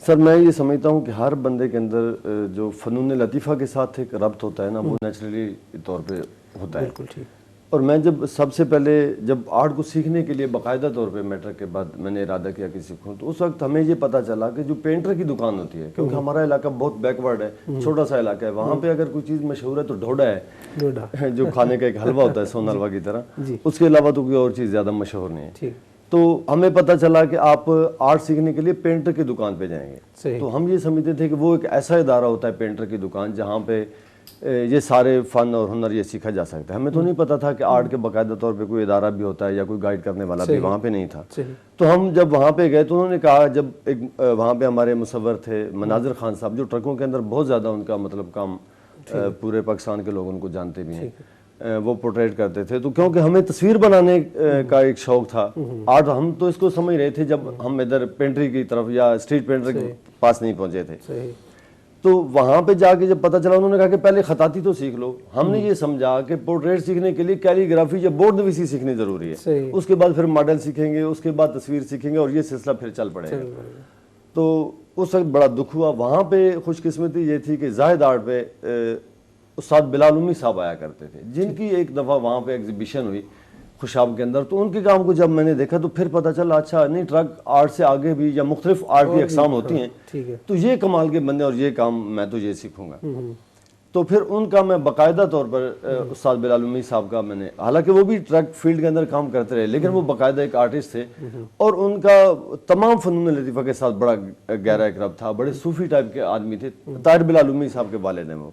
سر، میں یہ سمجھتا ہوں کہ ہر بندے کے اندر جو فنون لطیفہ کے ساتھ ایک ربط ہوتا ہے نا، وہ نیچرلی طور پہ ہوتا ہے. بالکل ٹھیک. اور میں جب سب سے پہلے جب آرٹ کو سیکھنے کے لیے باقاعدہ طور پہ میٹرک کے بعد میں نے ارادہ کیا کہ سیکھوں، تو اس وقت ہمیں یہ پتہ چلا کہ جو پینٹر کی دکان ہوتی ہے، کیونکہ ہمارا علاقہ بہت بیکورڈ ہے، چھوٹا سا علاقہ ہے، وہاں پہ اگر کوئی چیز مشہور ہے تو ڈھوڈا ہے جو کھانے کا ایک حلوہ ہوتا ہے سون حلوہ کی طرح، اس کے علاوہ تو کوئی اور چیز زیادہ مشہور نہیں ہے. تو ہمیں پتہ چلا کہ آپ آرٹ سیکھنے کے لیے پینٹر کی دکان پہ جائیں گے. تو ہم یہ سمجھتے تھے کہ وہ ایک ایسا ادارہ ہوتا ہے پینٹر کی دکان جہاں پہ یہ سارے فن اور ہنر یہ سیکھا جا سکتا ہے. ہمیں تو نہیں پتہ تھا کہ آرٹ کے باقاعدہ طور پہ کوئی ادارہ بھی ہوتا ہے یا کوئی گائیڈ کرنے والا بھی وہاں پہ نہیں تھا. تو ہم جب وہاں پہ گئے تو انہوں نے کہا، جب ایک وہاں پہ ہمارے مصور تھے مناظر خان صاحب، جو ٹرکوں کے اندر بہت زیادہ ان کا مطلب کام، پورے پاکستان کے لوگ ان کو جانتے بھی ہیں، وہ پورٹریٹ کرتے تھے. تو کیونکہ ہمیں تصویر بنانے کا ایک شوق تھا، آرٹ ہم تو اس کو سمجھ رہے تھے جب ہم ادھر پینٹری کی طرف یا اسٹریٹ پینٹر کے پاس نہیں پہنچے تھے. تو وہاں پہ جا کے جب پتہ چلا، انہوں نے کہا کہ پہلے خطاطی تو سیکھ لو. ہم نے یہ سمجھا کہ پورٹریٹ سیکھنے کے لیے کیلیگرافی یا بورڈ نویسی سیکھنی ضروری ہے، اس کے بعد پھر ماڈل سیکھیں گے، اس کے بعد تصویر سیکھیں گے، اور یہ سلسلہ پھر چل پڑے گا. تو اس وقت بڑا دکھ ہوا. وہاں پہ خوش قسمتی یہ تھی کہ زاہد آرٹ پہ استاد بلال امی صاحب آیا کرتے تھے، جن کی ایک دفعہ وہاں پہ ایگزیبیشن ہوئی خوشاب کے اندر. تو ان کے کام کو جب میں نے دیکھا تو پھر پتہ چلا اچھا نہیں، ٹرک آرٹ سے آگے بھی یا مختلف آرٹ کی اقسام ہوتی ہیں، تو یہ کمال کے بندے اور یہ کام میں تو یہ سیکھوں گا. تو پھر ان کا میں باقاعدہ طور پر استاد بلال امی صاحب کا میں نے، حالانکہ وہ بھی ٹرک فیلڈ کے اندر کام کرتے رہے لیکن وہ باقاعدہ ایک آرٹسٹ تھے، اور ان کا تمام فنون لطیفہ کے ساتھ بڑا گہرا ایک ربط تھا. بڑے صوفی ٹائپ کے آدمی تھے. طاہر بلال امی صاحب کے والد ہیں وہ،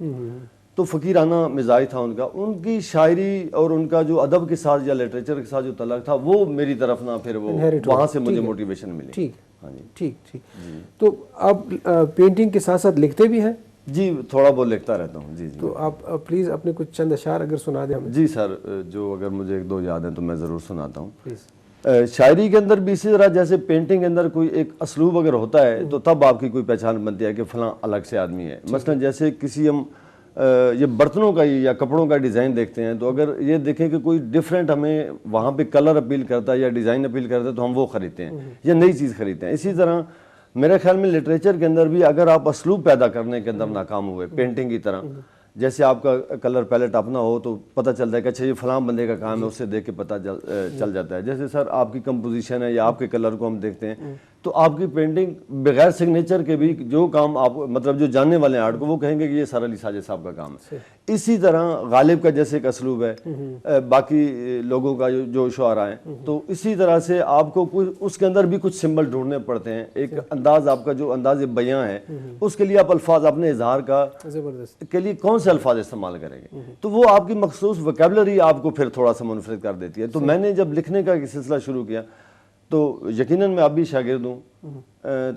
تو فقیرانہ مزاج تھا ان کا. ان کی شاعری اور ان کا جو ادب کے ساتھ یا لٹریچر کے ساتھ جو تعلق تھا، وہ میری طرف نہ، پھر وہ وہاں سے مجھے موٹیویشن ملی. ٹھیک. ہاں جی، ٹھیک. تو آپ پینٹنگ کے ساتھ ساتھ لکھتے بھی ہیں؟ جی، تھوڑا بہت لکھتا رہتا ہوں. جی. تو آپ پلیز اپنے کچھ چند اشعار اگر سنا دیں ہمیں. جی سر، جو اگر مجھے ایک دو یاد ہیں تو میں ضرور سناتا ہوں. شاعری کے اندر بھی اسی طرح، جیسے پینٹنگ کے اندر کوئی ایک اسلوب اگر ہوتا ہے تو تب آپ کی کوئی پہچان بنتی ہے کہ فلاں الگ سے آدمی ہے. مثلا جیسے کسی ہم یہ برتنوں کا یا کپڑوں کا ڈیزائن دیکھتے ہیں، تو اگر یہ دیکھیں کہ کوئی ڈیفرنٹ ہمیں وہاں پہ کلر اپیل کرتا ہے یا ڈیزائن اپیل کرتا ہے تو ہم وہ خریدتے ہیں یا نئی چیز خریدتے ہیں. اسی طرح میرے خیال میں لٹریچر کے اندر بھی اگر آپ اسلوب پیدا کرنے کے اندر ناکام ہوئے پینٹنگ کی طرح، جیسے آپ کا کلر پیلٹ اپنا ہو تو پتہ چلتا ہے کہ اچھا یہ فلاں بندے کا کام ہے، اس سے دیکھ کے پتہ چل جاتا ہے. جیسے سر آپ کی کمپوزیشن ہے یا آپ کے کلر کو ہم دیکھتے ہیں تو آپ کی پینٹنگ بغیر سگنیچر کے بھی جو کام آپ مطلب جو جاننے والے ہیں آرٹ کو، وہ کہیں گے کہ یہ سر علی ساجد صاحب کا کام ہے. اسی طرح غالب کا جیسے ایک اسلوب ہے، باقی لوگوں کا جو شعراء ہیں، تو اسی طرح سے آپ کو اس کے اندر بھی کچھ سمبل ڈھونڈنے پڑتے ہیں. ایک انداز آپ کا جو انداز بیاں ہے، اس کے لیے آپ الفاظ اپنے اظہار کا کے لیے کون سے الفاظ استعمال کریں گے، تو وہ آپ کی مخصوص ویکیبلری آپ کو پھر تھوڑا سا منفرد کر دیتی ہے. تو میں نے جب لکھنے کا سلسلہ شروع کیا تو یقیناً میں اب بھی شاگرد ہوں،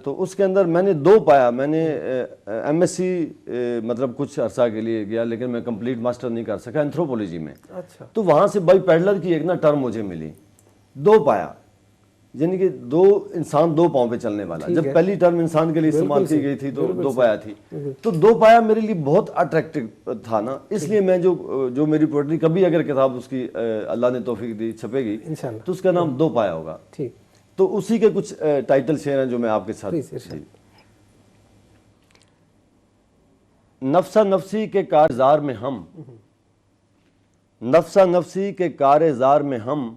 تو اس کے اندر میں نے دو پایا. میں نے ایم ایس سی مطلب کچھ عرصہ کے لیے گیا لیکن میں کمپلیٹ ماسٹر نہیں کر سکا اینتھروپولوجی میں. تو وہاں سے بائی پیڈلر کی ایک نا ٹرم مجھے ملی، دو پایا، یعنی کہ دو انسان دو پاؤں پہ چلنے والا. جب پہلی ٹرم انسان کے لیے استعمال کی گئی تھی تو دو پایا تھی. تو دو پایا میرے لیے بہت اٹریکٹیو تھا نا، اس لیے میں جو میری پوئٹری کبھی اگر کتاب اس کی اللہ نے توفیق دی چھپے گی تو اس کا نام دو پایا ہوگا. تو اسی کے کچھ ٹائٹل شعر ہیں جو میں آپ کے ساتھ. نفسا نفسی کے کارزار میں ہم، نفسا نفسی کے کارزار میں ہم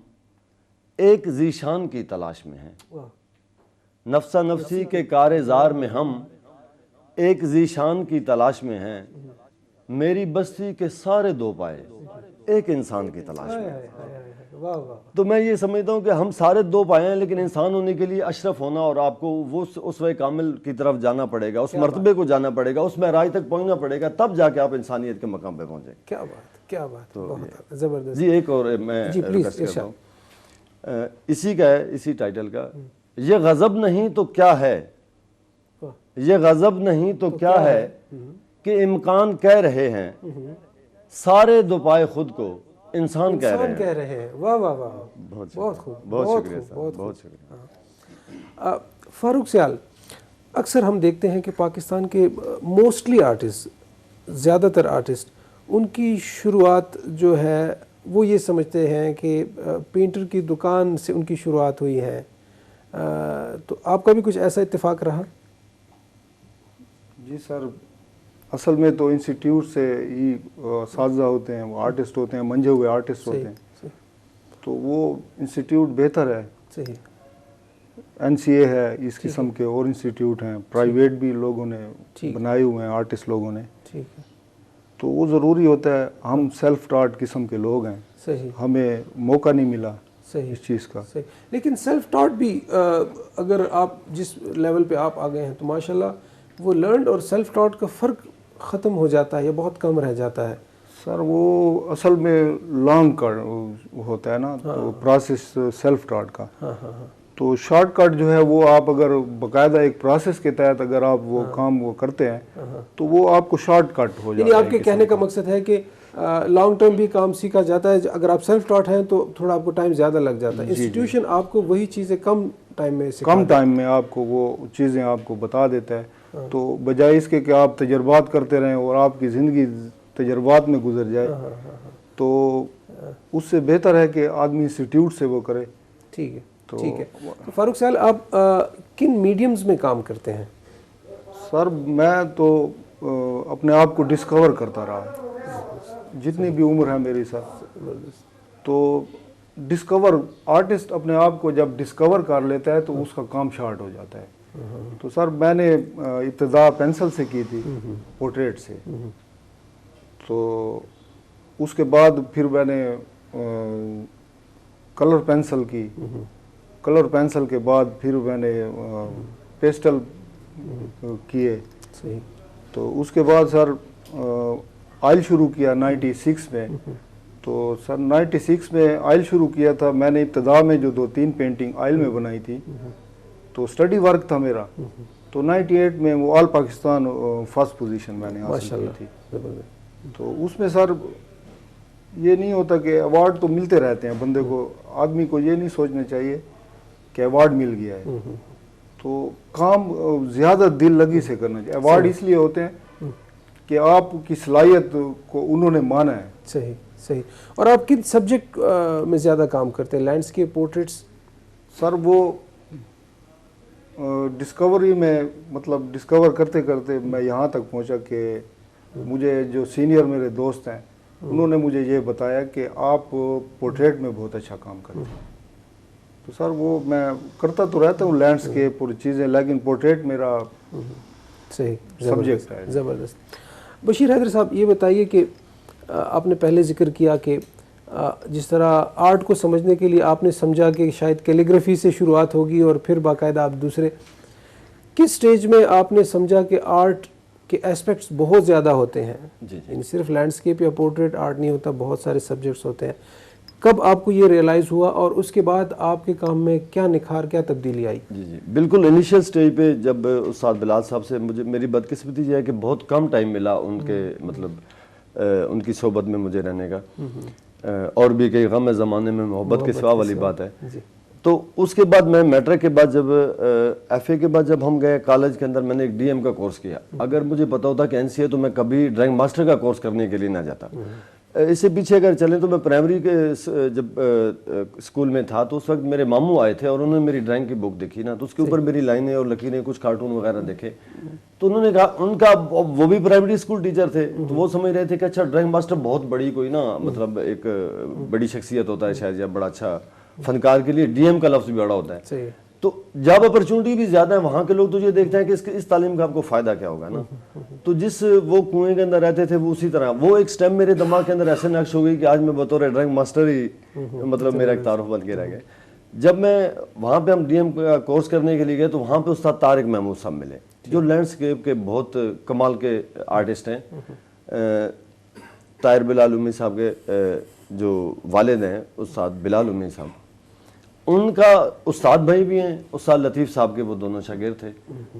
ایک ذیشان کی تلاش میں ہیں. نفسا نفسی کے کارزار میں ہم ایک ذیشان کی تلاش میں ہیں. میری بستی کے سارے دو پائے ایک انسان کی تلاش میں ہیں. تو میں یہ سمجھتا ہوں کہ ہم سارے دو پائے ہیں، لیکن انسان ہونے کے لیے اشرف ہونا اور آپ کو وہ اسوہ کامل کی طرف جانا پڑے گا، اس مرتبے کو جانا پڑے گا، اس معراج تک پہنچنا پڑے گا، تب جا کے آپ انسانیت کے مقام پہ پہنچیں. کیا بات، کیا بات، بہت زبردست. جی ایک اور میں ریکویسٹ کرتا ہوں، اسی کا ہے، اسی ٹائٹل کا. یہ غضب نہیں تو کیا ہے، یہ غضب نہیں تو کیا ہے کہ امکان کہہ رہے ہیں، سارے دو پائے خود کو انسان کہہ رہے ہیں. واہ واہ واہ، بہت خوب، بہت شکریہ صاحب، بہت شکریہ. فاروق سیال، اکثر ہم دیکھتے ہیں کہ پاکستان کے موسٹلی آرٹسٹ، زیادہ تر آرٹسٹ، ان کی شروعات جو ہے وہ یہ سمجھتے ہیں کہ پینٹر کی دکان سے ان کی شروعات ہوئی ہے، تو آپ کا بھی کچھ ایسا اتفاق رہا؟ جی سر، اصل میں تو انسٹیٹیوٹ سے ہی اساتذہ ہوتے ہیں، وہ آرٹسٹ ہوتے ہیں، منجھے ہوئے آرٹسٹ ہوتے ہیں، تو وہ انسٹیٹیوٹ بہتر ہے. صحیح. این سی اے ہے، اس قسم کے اور انسٹیٹیوٹ ہیں، پرائیویٹ بھی لوگوں نے بنائے ہوئے ہیں، آرٹسٹ لوگوں نے. ٹھیک ہے. تو وہ ضروری ہوتا ہے. ہم سیلف ٹاٹ قسم کے لوگ ہیں، صحیح. ہمیں موقع نہیں ملا صحیح اس چیز کا. صحیح. لیکن سیلف ٹاٹ بھی اگر آپ جس لیول پہ آپ آ گئے ہیں تو ماشاءاللہ وہ لرنڈ اور سیلف ٹاٹ کا فرق ختم ہو جاتا ہے یا بہت کم رہ جاتا ہے؟ سر وہ اصل میں لانگ کا ہوتا ہے نا، تو پروسیس سیلف ٹاٹ کا. تو شارٹ کٹ جو ہے وہ آپ اگر باقاعدہ ایک پروسیس کے تحت اگر آپ وہ کام وہ کرتے ہیں تو وہ آپ کو شارٹ کٹ ہو جاتا یعنی ہے. آپ کے کہنے کا مقصد ہے کہ لانگ ٹرم بھی کام سیکھا جاتا ہے، اگر آپ سیلف ٹاٹ ہیں تو تھوڑا آپ کو ٹائم زیادہ لگ جاتا ہے. انسٹیٹیوشن آپ کو وہی چیزیں کم ٹائم میں کم ٹائم میں آپ کو وہ چیزیں آپ کو بتا دیتا ہے. تو بجائے اس کے کہ آپ تجربات کرتے رہیں اور آپ کی زندگی تجربات میں گزر جائے، تو اس سے بہتر ہے کہ آدمی انسٹیٹیوٹ سے وہ کرے. ٹھیک ہے. ٹھیک ہے. تو فاروق صاحب آپ کن میڈیمز میں کام کرتے ہیں؟ سر میں تو اپنے آپ کو ڈسکور کرتا رہا جتنی بھی عمر ہے میری سر. تو ڈسکور آرٹسٹ اپنے آپ کو جب ڈسکور کر لیتا ہے تو اس کا کام شارٹ ہو جاتا ہے. تو سر میں نے ابتدا پینسل سے کی تھی، پورٹریٹ سے. تو اس کے بعد پھر میں نے کلر پینسل کی. کلر پینسل کے بعد پھر میں نے پیسٹل کیے. تو اس کے بعد سر آئل شروع کیا 96 میں. تو سر 96 میں آئل شروع کیا تھا میں نے. ابتدا میں جو 2-3 پینٹنگ آئل میں بنائی تھی تو اسٹڈی ورک تھا میرا. تو 98 میں وہ آل پاکستان فرسٹ پوزیشن میں نے حاصل کی تھی. تو اس میں سر یہ نہیں ہوتا کہ ایوارڈ تو ملتے رہتے ہیں بندے کو، آدمی کو یہ نہیں سوچنا چاہیے کہ ایوارڈ مل گیا ہے. تو کام زیادہ دل لگی سے کرنا چاہیے. ایوارڈ اس لیے ہوتے ہیں کہ آپ کی صلاحیت کو انہوں نے مانا ہے. صحیح صحیح. اور آپ کن سبجیکٹ میں زیادہ کام کرتے ہیں، لینڈسکیپ، پورٹریٹس؟ سر وہ ڈسکوری میں مطلب ڈسکور کرتے کرتے میں یہاں تک پہنچا کہ مجھے جو سینئر میرے دوست ہیں انہوں نے مجھے یہ بتایا کہ آپ پورٹریٹ میں بہت اچھا کام کرتے ہیں. تو سر وہ میں کرتا تو رہتا ہوں لینڈسکیپ اور چیزیں، لیکن پورٹریٹ میرا صحیح سبجیکٹ ہے. زبردست. بشیر حیدر صاحب یہ بتائیے کہ آپ نے پہلے ذکر کیا کہ جس طرح آرٹ کو سمجھنے کے لیے آپ نے سمجھا کہ شاید کیلیگرافی سے شروعات ہوگی اور پھر باقاعدہ آپ دوسرے، کس سٹیج میں آپ نے سمجھا کہ آرٹ کے ایسپیکٹس بہت زیادہ ہوتے ہیں؟ یعنی صرف لینڈسکیپ یا پورٹریٹ آرٹ نہیں ہوتا، بہت سارے سبجیکٹس ہوتے ہیں. کب آپ کو یہ ریئلائز ہوا اور اس کے بعد آپ کے کام میں کیا نکھار، کیا تبدیلی آئی؟ جی بالکل. انیشیل سٹیج پہ جب استاد بلال صاحب سے میری بدقسمتی یہ ہے کہ بہت کم ٹائم ملا ان کے مطلب ان کی صحبت میں مجھے رہنے کا، اور بھی کئی غم زمانے میں محبت کے سوا والی بات ہے. تو اس کے بعد میں میٹرک کے بعد جب ایف اے کے بعد جب ہم گئے کالج کے اندر، میں نے ایک ڈی ایم کا کورس کیا. اگر مجھے پتا ہوتا کہ این سی اے تو میں کبھی ڈرائنگ ماسٹر کا کورس کرنے کے لیے نہ جاتا. اس سے پیچھے اگر چلیں تو میں پرائمری کے جب اسکول میں تھا تو اس وقت میرے ماموں آئے تھے اور انہوں نے میری ڈرائنگ کی بک دیکھی نا، تو اس کے اوپر میری لائنیں اور لکیریں، کچھ کارٹون وغیرہ دیکھے. تو انہوں نے کہا، ان کا وہ بھی پرائمری اسکول ٹیچر تھے، تو وہ سمجھ رہے تھے کہ اچھا ڈرائنگ ماسٹر بہت بڑی کوئی نا مطلب ایک بڑی شخصیت ہوتا ہے شاید، یا بڑا اچھا فنکار کے لیے ڈی ایم کا لفظ بھی بڑا ہوتا ہے. تو جاب اپرچونٹی بھی زیادہ ہے، وہاں کے لوگ تو یہ دیکھتے ہیں کہ اس تعلیم کا آپ کو فائدہ کیا ہوگا نا. تو جس وہ کنویں کے اندر رہتے تھے وہ اسی طرح وہ ایک سٹیپ میرے دماغ کے اندر ایسے نقش ہو گئی کہ آج میں بطور ڈرائنگ ماسٹر ہی مطلب میرا ایک تعارف بن کے رہ گئے. جب میں وہاں پہ ہم ڈی ایم کا کورس کرنے کے لیے گئے تو وہاں پہ استاد طارق محمود صاحب ملے جو لینڈسکیپ کے بہت کمال کے آرٹسٹ ہیں. طاہر بلال امی صاحب کے جو والد ہیں استاد بلال امی صاحب، ان کا استاد بھائی بھی ہیں، استاد لطیف صاحب کے وہ دونوں شاگرد تھے.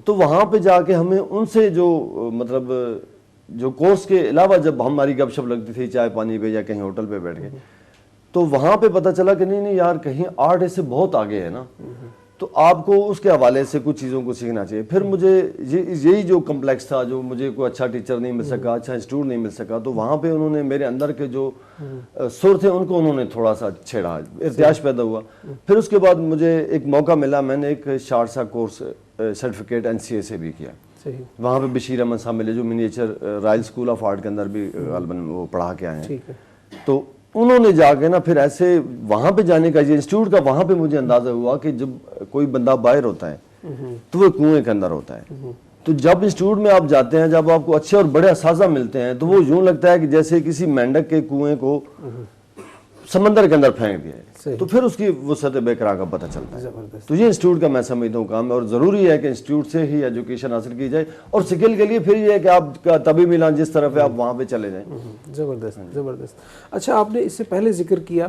تو وہاں پہ جا کے ہمیں ان سے جو مطلب جو کورس کے علاوہ جب ہماری گپ شپ لگتی تھی چائے پانی پہ یا کہیں ہوٹل پہ بیٹھ کے، تو وہاں پہ پتہ چلا کہ نہیں یار کہیں آرٹ اس سے بہت آگے ہے نا. تو آپ کو اس کے حوالے سے کچھ چیزوں کو سیکھنا چاہیے. پھر مجھے یہی جو کمپلیکس تھا, جو مجھے کوئی اچھا ٹیچر نہیں مل سکا, اچھا انسٹیٹیوٹ نہیں مل سکا, تو وہاں پہ انہوں نے میرے اندر کے جو سر تھے ان کو انہوں نے تھوڑا سا چھیڑا, ارتیاش پیدا ہوا. پھر اس کے بعد مجھے ایک موقع ملا, میں نے ایک شارٹ سا کورس سرٹیفکیٹ NCA سے بھی کیا. وہاں پہ بشیر احمد صاحب ملے جو miniature Royal school of art کے اندر بھی غالباً وہ پڑھا کے آئے ہیں. تو انہوں نے جا کے نا پھر ایسے وہاں پہ جانے کا, یہ انسٹیٹیوٹ کا, وہاں پہ مجھے اندازہ ہوا کہ جب کوئی بندہ باہر ہوتا ہے تو وہ کنویں کے اندر ہوتا ہے. تو جب انسٹیٹیوٹ میں آپ جاتے ہیں, جب آپ کو اچھے اور بڑے اساتذہ ملتے ہیں, تو وہ یوں لگتا ہے کہ جیسے کسی مینڈک کے کنویں کو سمندر کے اندر پھینک دیا ہے, تو پھر اس کی وسعت بقرار کا پتہ چلتا ہے. تو یہ انسٹیٹیوٹ کا میں سمجھتا ہوں کام ہے, اور ضروری ہے کہ انسٹیٹیوٹ سے ہی ایجوکیشن حاصل کی جائے, اور سکل کے لیے پھر یہ ہے کہ آپ کا طبی میلان جس طرف ہے آپ وہاں پہ چلے جائیں. زبردست زبردست. اچھا, آپ نے اس سے پہلے ذکر کیا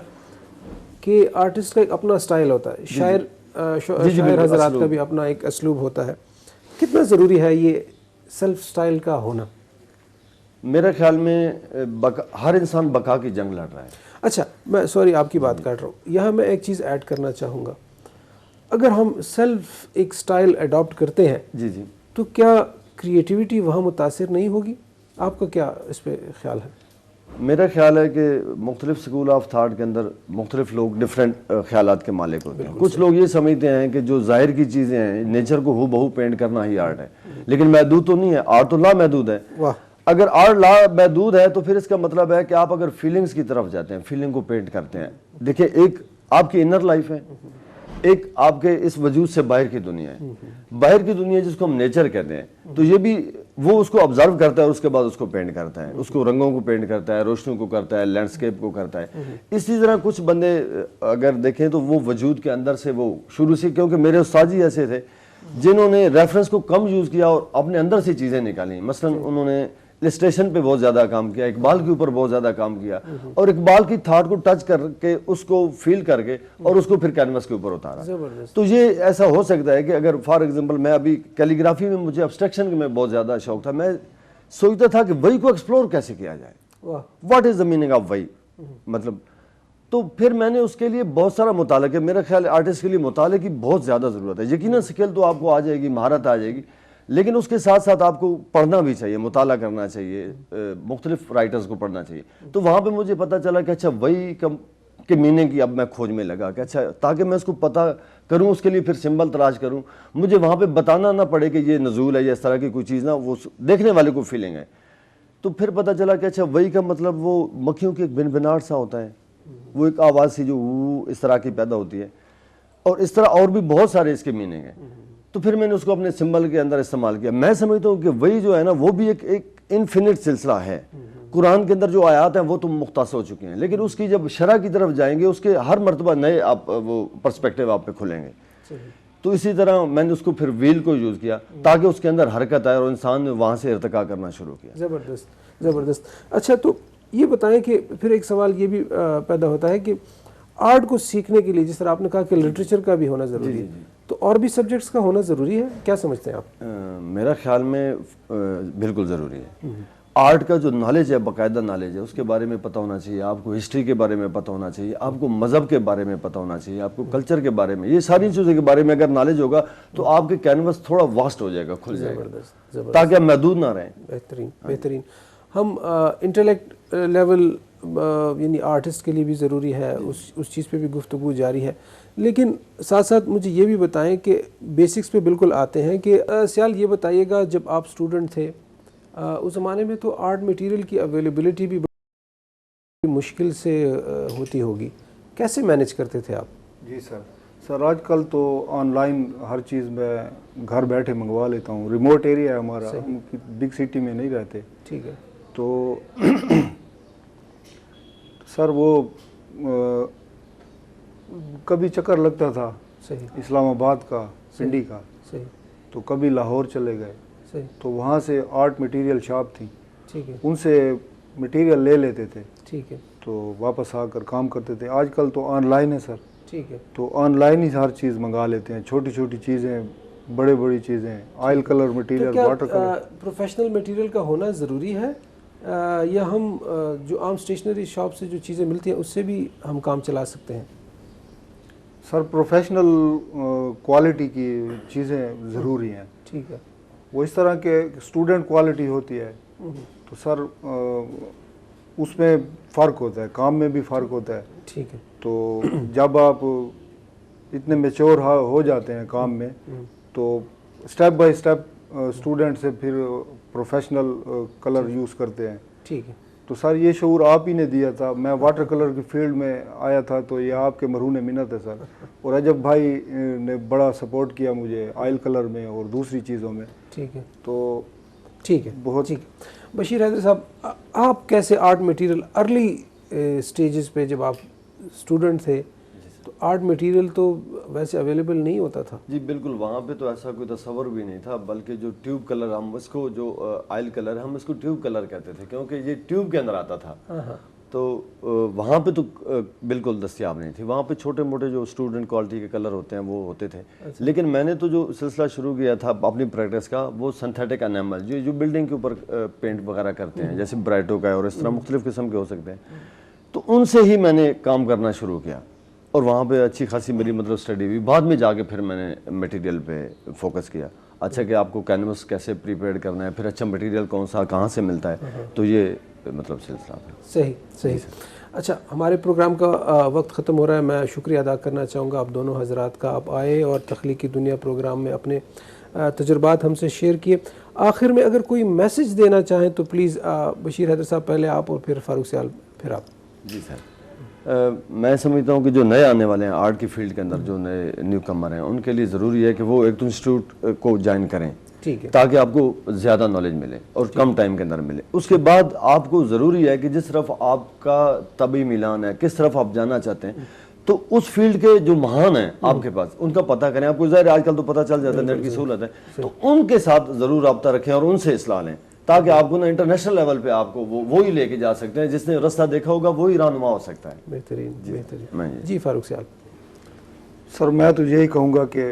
کہ آرٹسٹ کا ایک اپنا سٹائل ہوتا ہے, شاعر حضرات کا بھی اپنا ایک اسلوب ہوتا ہے. کتنا ضروری ہے یہ سیلف سٹائل کا ہونا؟ میرے خیال میں ہر انسان بقا کی جنگ لڑ رہا ہے. اچھا, میں سوری آپ کی بات کاٹ رہا ہوں, یہاں میں ایک چیز ایڈ کرنا چاہوں گا. اگر ہم سیلف ایک سٹائل اڈاپٹ کرتے ہیں جی تو کیا کریٹیوٹی وہاں متاثر نہیں ہوگی؟ آپ کا کیا اس پہ خیال ہے؟ میرا خیال ہے کہ مختلف سکول آف تھاٹ کے اندر مختلف لوگ ڈفرینٹ خیالات کے مالک ہوتے ہیں. کچھ لوگ یہ سمجھتے ہیں کہ جو ظاہر کی چیزیں ہیں, نیچر کو ہو بہو پینٹ کرنا ہی آرٹ ہے, لیکن محدود تو نہیں ہے. آرٹ تو لا محدود ہے. اگر آرٹ لا محدود ہے تو پھر اس کا مطلب ہے کہ آپ اگر فیلنگز کی طرف جاتے ہیں, فیلنگ کو پینٹ کرتے ہیں. دیکھیں, ایک آپ کی انر لائف ہے, ایک آپ کے اس وجود سے باہر کی دنیا ہے. باہر کی دنیا جس کو ہم نیچر کہتے ہیں, تو یہ بھی وہ اس کو آبزرو کرتا ہے اور اس کے بعد اس کو پینٹ کرتا ہے, اس کو رنگوں کو پینٹ کرتا ہے, روشنیوں کو کرتا ہے, لینڈسکیپ کو کرتا ہے. اسی طرح کچھ بندے اگر دیکھیں تو وہ وجود کے اندر سے وہ شروع سے, کیونکہ میرے استاد جی ایسے تھے جنہوں نے ریفرنس کو کم یوز کیا اور اپنے اندر سے چیزیں نکالیں. مثلا انہوں نے السٹریشن پہ بہت زیادہ کام کیا, اقبال کے اوپر بہت زیادہ کام کیا, اور اقبال کی تھاٹ کو ٹچ کر کے اس کو فیل کر کے اور اس کو پھر کینوس کے اوپر اتارا. تو یہ ایسا ہو سکتا ہے کہ اگر فار ایگزامپل میں ابھی کیلیگرافی میں مجھے ابسٹریکشن میں بہت زیادہ شوق تھا, میں سوچتا تھا کہ وہی کو ایکسپلور کیسے کیا جائے, what is the meaning of وہی, مطلب. تو پھر میں نے اس کے لیے بہت سارا مطالعہ کیا. میرا خیال آرٹسٹ کے لیے مطالعے کی بہت زیادہ ضرورت ہے. یقیناً سکل تو آپ کو آ جائے گی, مہارت آ جائے گی, لیکن اس کے ساتھ ساتھ آپ کو پڑھنا بھی چاہیے, مطالعہ کرنا چاہیے, مختلف رائٹرز کو پڑھنا چاہیے. تو وہاں پہ مجھے پتہ چلا کہ اچھا وہی کے میننگ کی اب میں کھوج میں لگا کہ اچھا تاکہ میں اس کو پتہ کروں, اس کے لیے پھر سمبل تلاش کروں, مجھے وہاں پہ بتانا نہ پڑے کہ یہ نزول ہے یا اس طرح کی کوئی چیز نہ, وہ دیکھنے والے کو فیلنگ ہے. تو پھر پتہ چلا کہ اچھا وہی کا مطلب وہ مکھیوں کی ایک بنبناہٹ سا ہوتا ہے, وہ ایک آواز سی جو اس طرح کی پیدا ہوتی ہے, اور اس طرح اور بھی بہت سارے اس کے میننگ ہیں. تو پھر میں نے اس کو اپنے سمبل کے اندر استعمال کیا. میں سمجھتا ہوں کہ وہی جو ہے نا وہ بھی ایک انفینٹ سلسلہ ہے. قرآن کے اندر جو آیات ہیں وہ تو مختص ہو چکے ہیں, لیکن اس کی جب شرح کی طرف جائیں گے اس کے ہر مرتبہ نئے آپ وہ پرسپیکٹیو آپ پہ کھلیں گے. تو اسی طرح میں نے اس کو پھر ویل کو یوز کیا تاکہ اس کے اندر حرکت آئے اور انسان نے وہاں سے ارتقا کرنا شروع کیا. زبردست زبردست. اچھا, تو یہ بتائیں کہ پھر ایک سوال یہ بھی پیدا ہوتا ہے کہ آرٹ کو سیکھنے کے لیے جس طرح آپ نے کہا کہ لٹریچر کا بھی ہونا ضروری ہے, تو اور بھی سبجیکٹس کا ہونا ضروری ہے, کیا سمجھتے ہیں آپ؟ میرا خیال میں بالکل ضروری ہے. آرٹ کا جو نالج ہے, باقاعدہ نالج ہے, اس کے بارے میں پتہ ہونا چاہیے, آپ کو ہسٹری کے بارے میں پتہ ہونا چاہیے, آپ کو مذہب کے بارے میں پتہ ہونا چاہیے, آپ کو کلچر کے بارے میں, یہ ساری چیزوں کے بارے میں اگر نالج ہوگا تو آپ کے کینوس تھوڑا واسٹ ہو جائے گا, کھل جائے گا, تاکہ آپ محدود نہ رہیں. بہترین بہترین. ہم انٹلیکٹ لیول یعنی آرٹسٹ کے لیے بھی ضروری ہے, اس چیز پہ بھی گفتگو جاری ہے, لیکن ساتھ ساتھ مجھے یہ بھی بتائیں کہ بیسکس پہ بالکل آتے ہیں کہ سیال یہ بتائیے گا جب آپ اسٹوڈنٹ تھے اس زمانے میں تو آرٹ مٹیریل کی اویلیبلٹی بھی بڑی مشکل سے ہوتی ہوگی, کیسے مینیج کرتے تھے آپ؟ جی سر آج کل تو آن لائن ہر چیز میں گھر بیٹھے منگوا لیتا ہوں. ریموٹ ایریا ہے ہمارا, بگ سٹی میں نہیں رہتے. ٹھیک ہے. تو سر وہ کبھی چکر لگتا تھا صحیح اسلام آباد کا, پنڈی کا, صحیح, تو کبھی لاہور چلے گئے, صحیح, تو وہاں سے آرٹ مٹیریل شاپ تھی, ٹھیک ہے, ان سے مٹیریل لے لیتے تھے, ٹھیک ہے, تو واپس آ کر کام کرتے تھے. آج کل تو آن لائن ہے سر, ٹھیک ہے, تو آن لائن ہی ہر چیز منگا لیتے ہیں, چھوٹی چھوٹی چیزیں, بڑے بڑی چیزیں, oil colour material, water colour. Professional material کا ہونا ضروری ہے یا ہم جو عام اسٹیشنری شاپ سے جو چیزیں ملتی ہیں اس سے بھی ہم کام چلا سکتے ہیں؟ سر پروفیشنل کوالٹی کی چیزیں ضروری ہیں. ٹھیک ہے. وہ اس طرح کے اسٹوڈنٹ کوالٹی ہوتی ہے تو سر اس میں فرق ہوتا ہے, کام میں بھی فرق ہوتا ہے. ٹھیک ہے. تو جب آپ اتنے میچور ہو جاتے ہیں کام میں تو اسٹیپ بائی اسٹیپ اسٹوڈنٹ سے پھر پروفیشنل کلر یوز کرتے ہیں. ٹھیک ہے. تو سر یہ شعور آپ ہی نے دیا تھا. میں واٹر کلر کی فیلڈ میں آیا تھا تو یہ آپ کے مرہون منت ہے سر. اور رجب بھائی نے بڑا سپورٹ کیا مجھے آئل کلر میں اور دوسری چیزوں میں. ٹھیک ہے. تو ٹھیک ہے. بہت ٹھیک ہے. بشیر حیدر صاحب, آپ کیسے آرٹ مٹیریل ارلی سٹیجز پہ جب آپ اسٹوڈنٹ تھے تو آرٹ مٹیریل تو ویسے اویلیبل نہیں ہوتا تھا؟ جی بالکل, وہاں پہ تو ایسا کوئی تصور بھی نہیں تھا, بلکہ جو ٹیوب کلر ہم اس کو, جو آئل کلر ہم اس کو ٹیوب کلر کہتے تھے کیونکہ یہ ٹیوب کے اندر آتا تھا. تو وہاں پہ تو بالکل دستیاب نہیں تھی. وہاں پہ چھوٹے موٹے جو اسٹوڈنٹ کوالٹی کے کلر ہوتے ہیں وہ ہوتے تھے. لیکن میں نے تو جو سلسلہ شروع کیا تھا اپنی پریکٹس کا, وہ سنتھیٹک انیمل جو بلڈنگ کے اوپر پینٹ وغیرہ کرتے ہیں, جیسے برائٹو کا ہے اور اس طرح مختلف قسم کے ہو سکتے ہیں, تو ان سے ہی میں نے کام کرنا شروع کیا. اور وہاں پہ اچھی خاصی میری مطلب اسٹڈی ہوئی. بعد میں جا کے پھر میں نے مٹیریل پہ فوکس کیا. اچھا کہ آپ کو کینوس کیسے پریپیئر کرنا ہے, پھر اچھا مٹیریل کون سا کہاں سے ملتا ہے, تو یہ مطلب سلسلہ ہے. صحیح صحیح. اچھا, ہمارے پروگرام کا وقت ختم ہو رہا ہے. میں شکریہ ادا کرنا چاہوں گا آپ دونوں حضرات کا. آپ آئے اور تخلیقی دنیا پروگرام میں اپنے تجربات ہم سے شیئر کیے. آخر میں اگر کوئی میسج دینا چاہیں تو پلیز بشیر حیدر صاحب پہلے آپ اور پھر فاروق سیال پھر آپ. جی سر, میں سمجھتا ہوں کہ جو نئے آنے والے ہیں آرٹ کی فیلڈ کے اندر, جو نئے نیو کمر ہیں, ان کے لیے ضروری ہے کہ وہ ایک تو انسٹیٹیوٹ کو جوائن کریں, تاکہ آپ کو زیادہ نالج ملے اور کم ٹائم کے اندر ملے. اس کے بعد آپ کو ضروری ہے کہ جس طرف آپ کا طبعی میلان ہے, کس طرف آپ جانا چاہتے ہیں, تو اس فیلڈ کے جو مہان ہیں آپ کے پاس ان کا پتہ کریں. آپ کو ظاہر آج کل تو پتہ چل جاتا ہے, نیٹ کی سہولت ہے, تو ان کے ساتھ ضرور رابطہ رکھیں اور ان سے اصلاح لیں, تاکہ آپ کو نا انٹرنیشنل لیول پہ آپ کو وہی لے کے جا سکتے ہیں. جس نے رستہ دیکھا ہوگا وہی رہنما ہو سکتا ہے. بہترین بہترین. جی فاروق صاحب. سر میں تو یہی کہوں گا کہ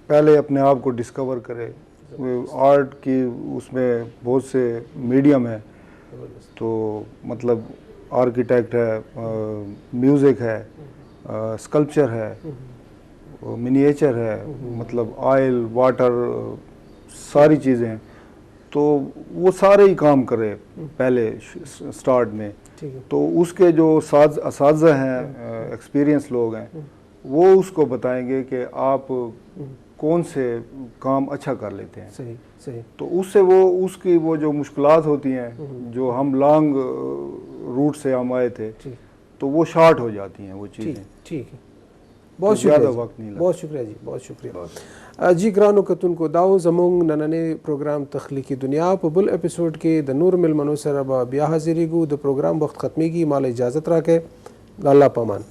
پہلے اپنے آپ کو ڈسکور کرے. آرٹ کی اس میں بہت سے میڈیم ہیں, تو مطلب آرکیٹیکٹ ہے, میوزک ہے, اسکلپچر ہے, منییچر ہے, مطلب آئل, واٹر, ساری چیزیں ہیں. تو وہ سارے ہی کام کرے پہلے سٹارٹ میں. تو اس کے جو اساتذہ ہیں, ایکسپیرینس لوگ ہیں, وہ اس کو بتائیں گے کہ آپ کون سے کام اچھا کر لیتے ہیں. صحیح صحیح. تو اس سے وہ اس کی وہ جو مشکلات ہوتی ہیں, جو ہم لانگ روٹ سے ہم آئے تھے, تو وہ شارٹ ہو جاتی ہیں وہ چیزیں. ٹھیک ہے. بہت شکریہ. وقت نہیں لگتا. بہت شکریہ جی, بہت شکریہ. جی گرانو کتن کو داو زمونگ نننے پروگرام تخلیقی دنیا پبل ایپیسوڈ کے د نور مل منو سر بیا حاضری گو د پروگرام وقت ختمی کی مال اجازت را کے اللہ پامان.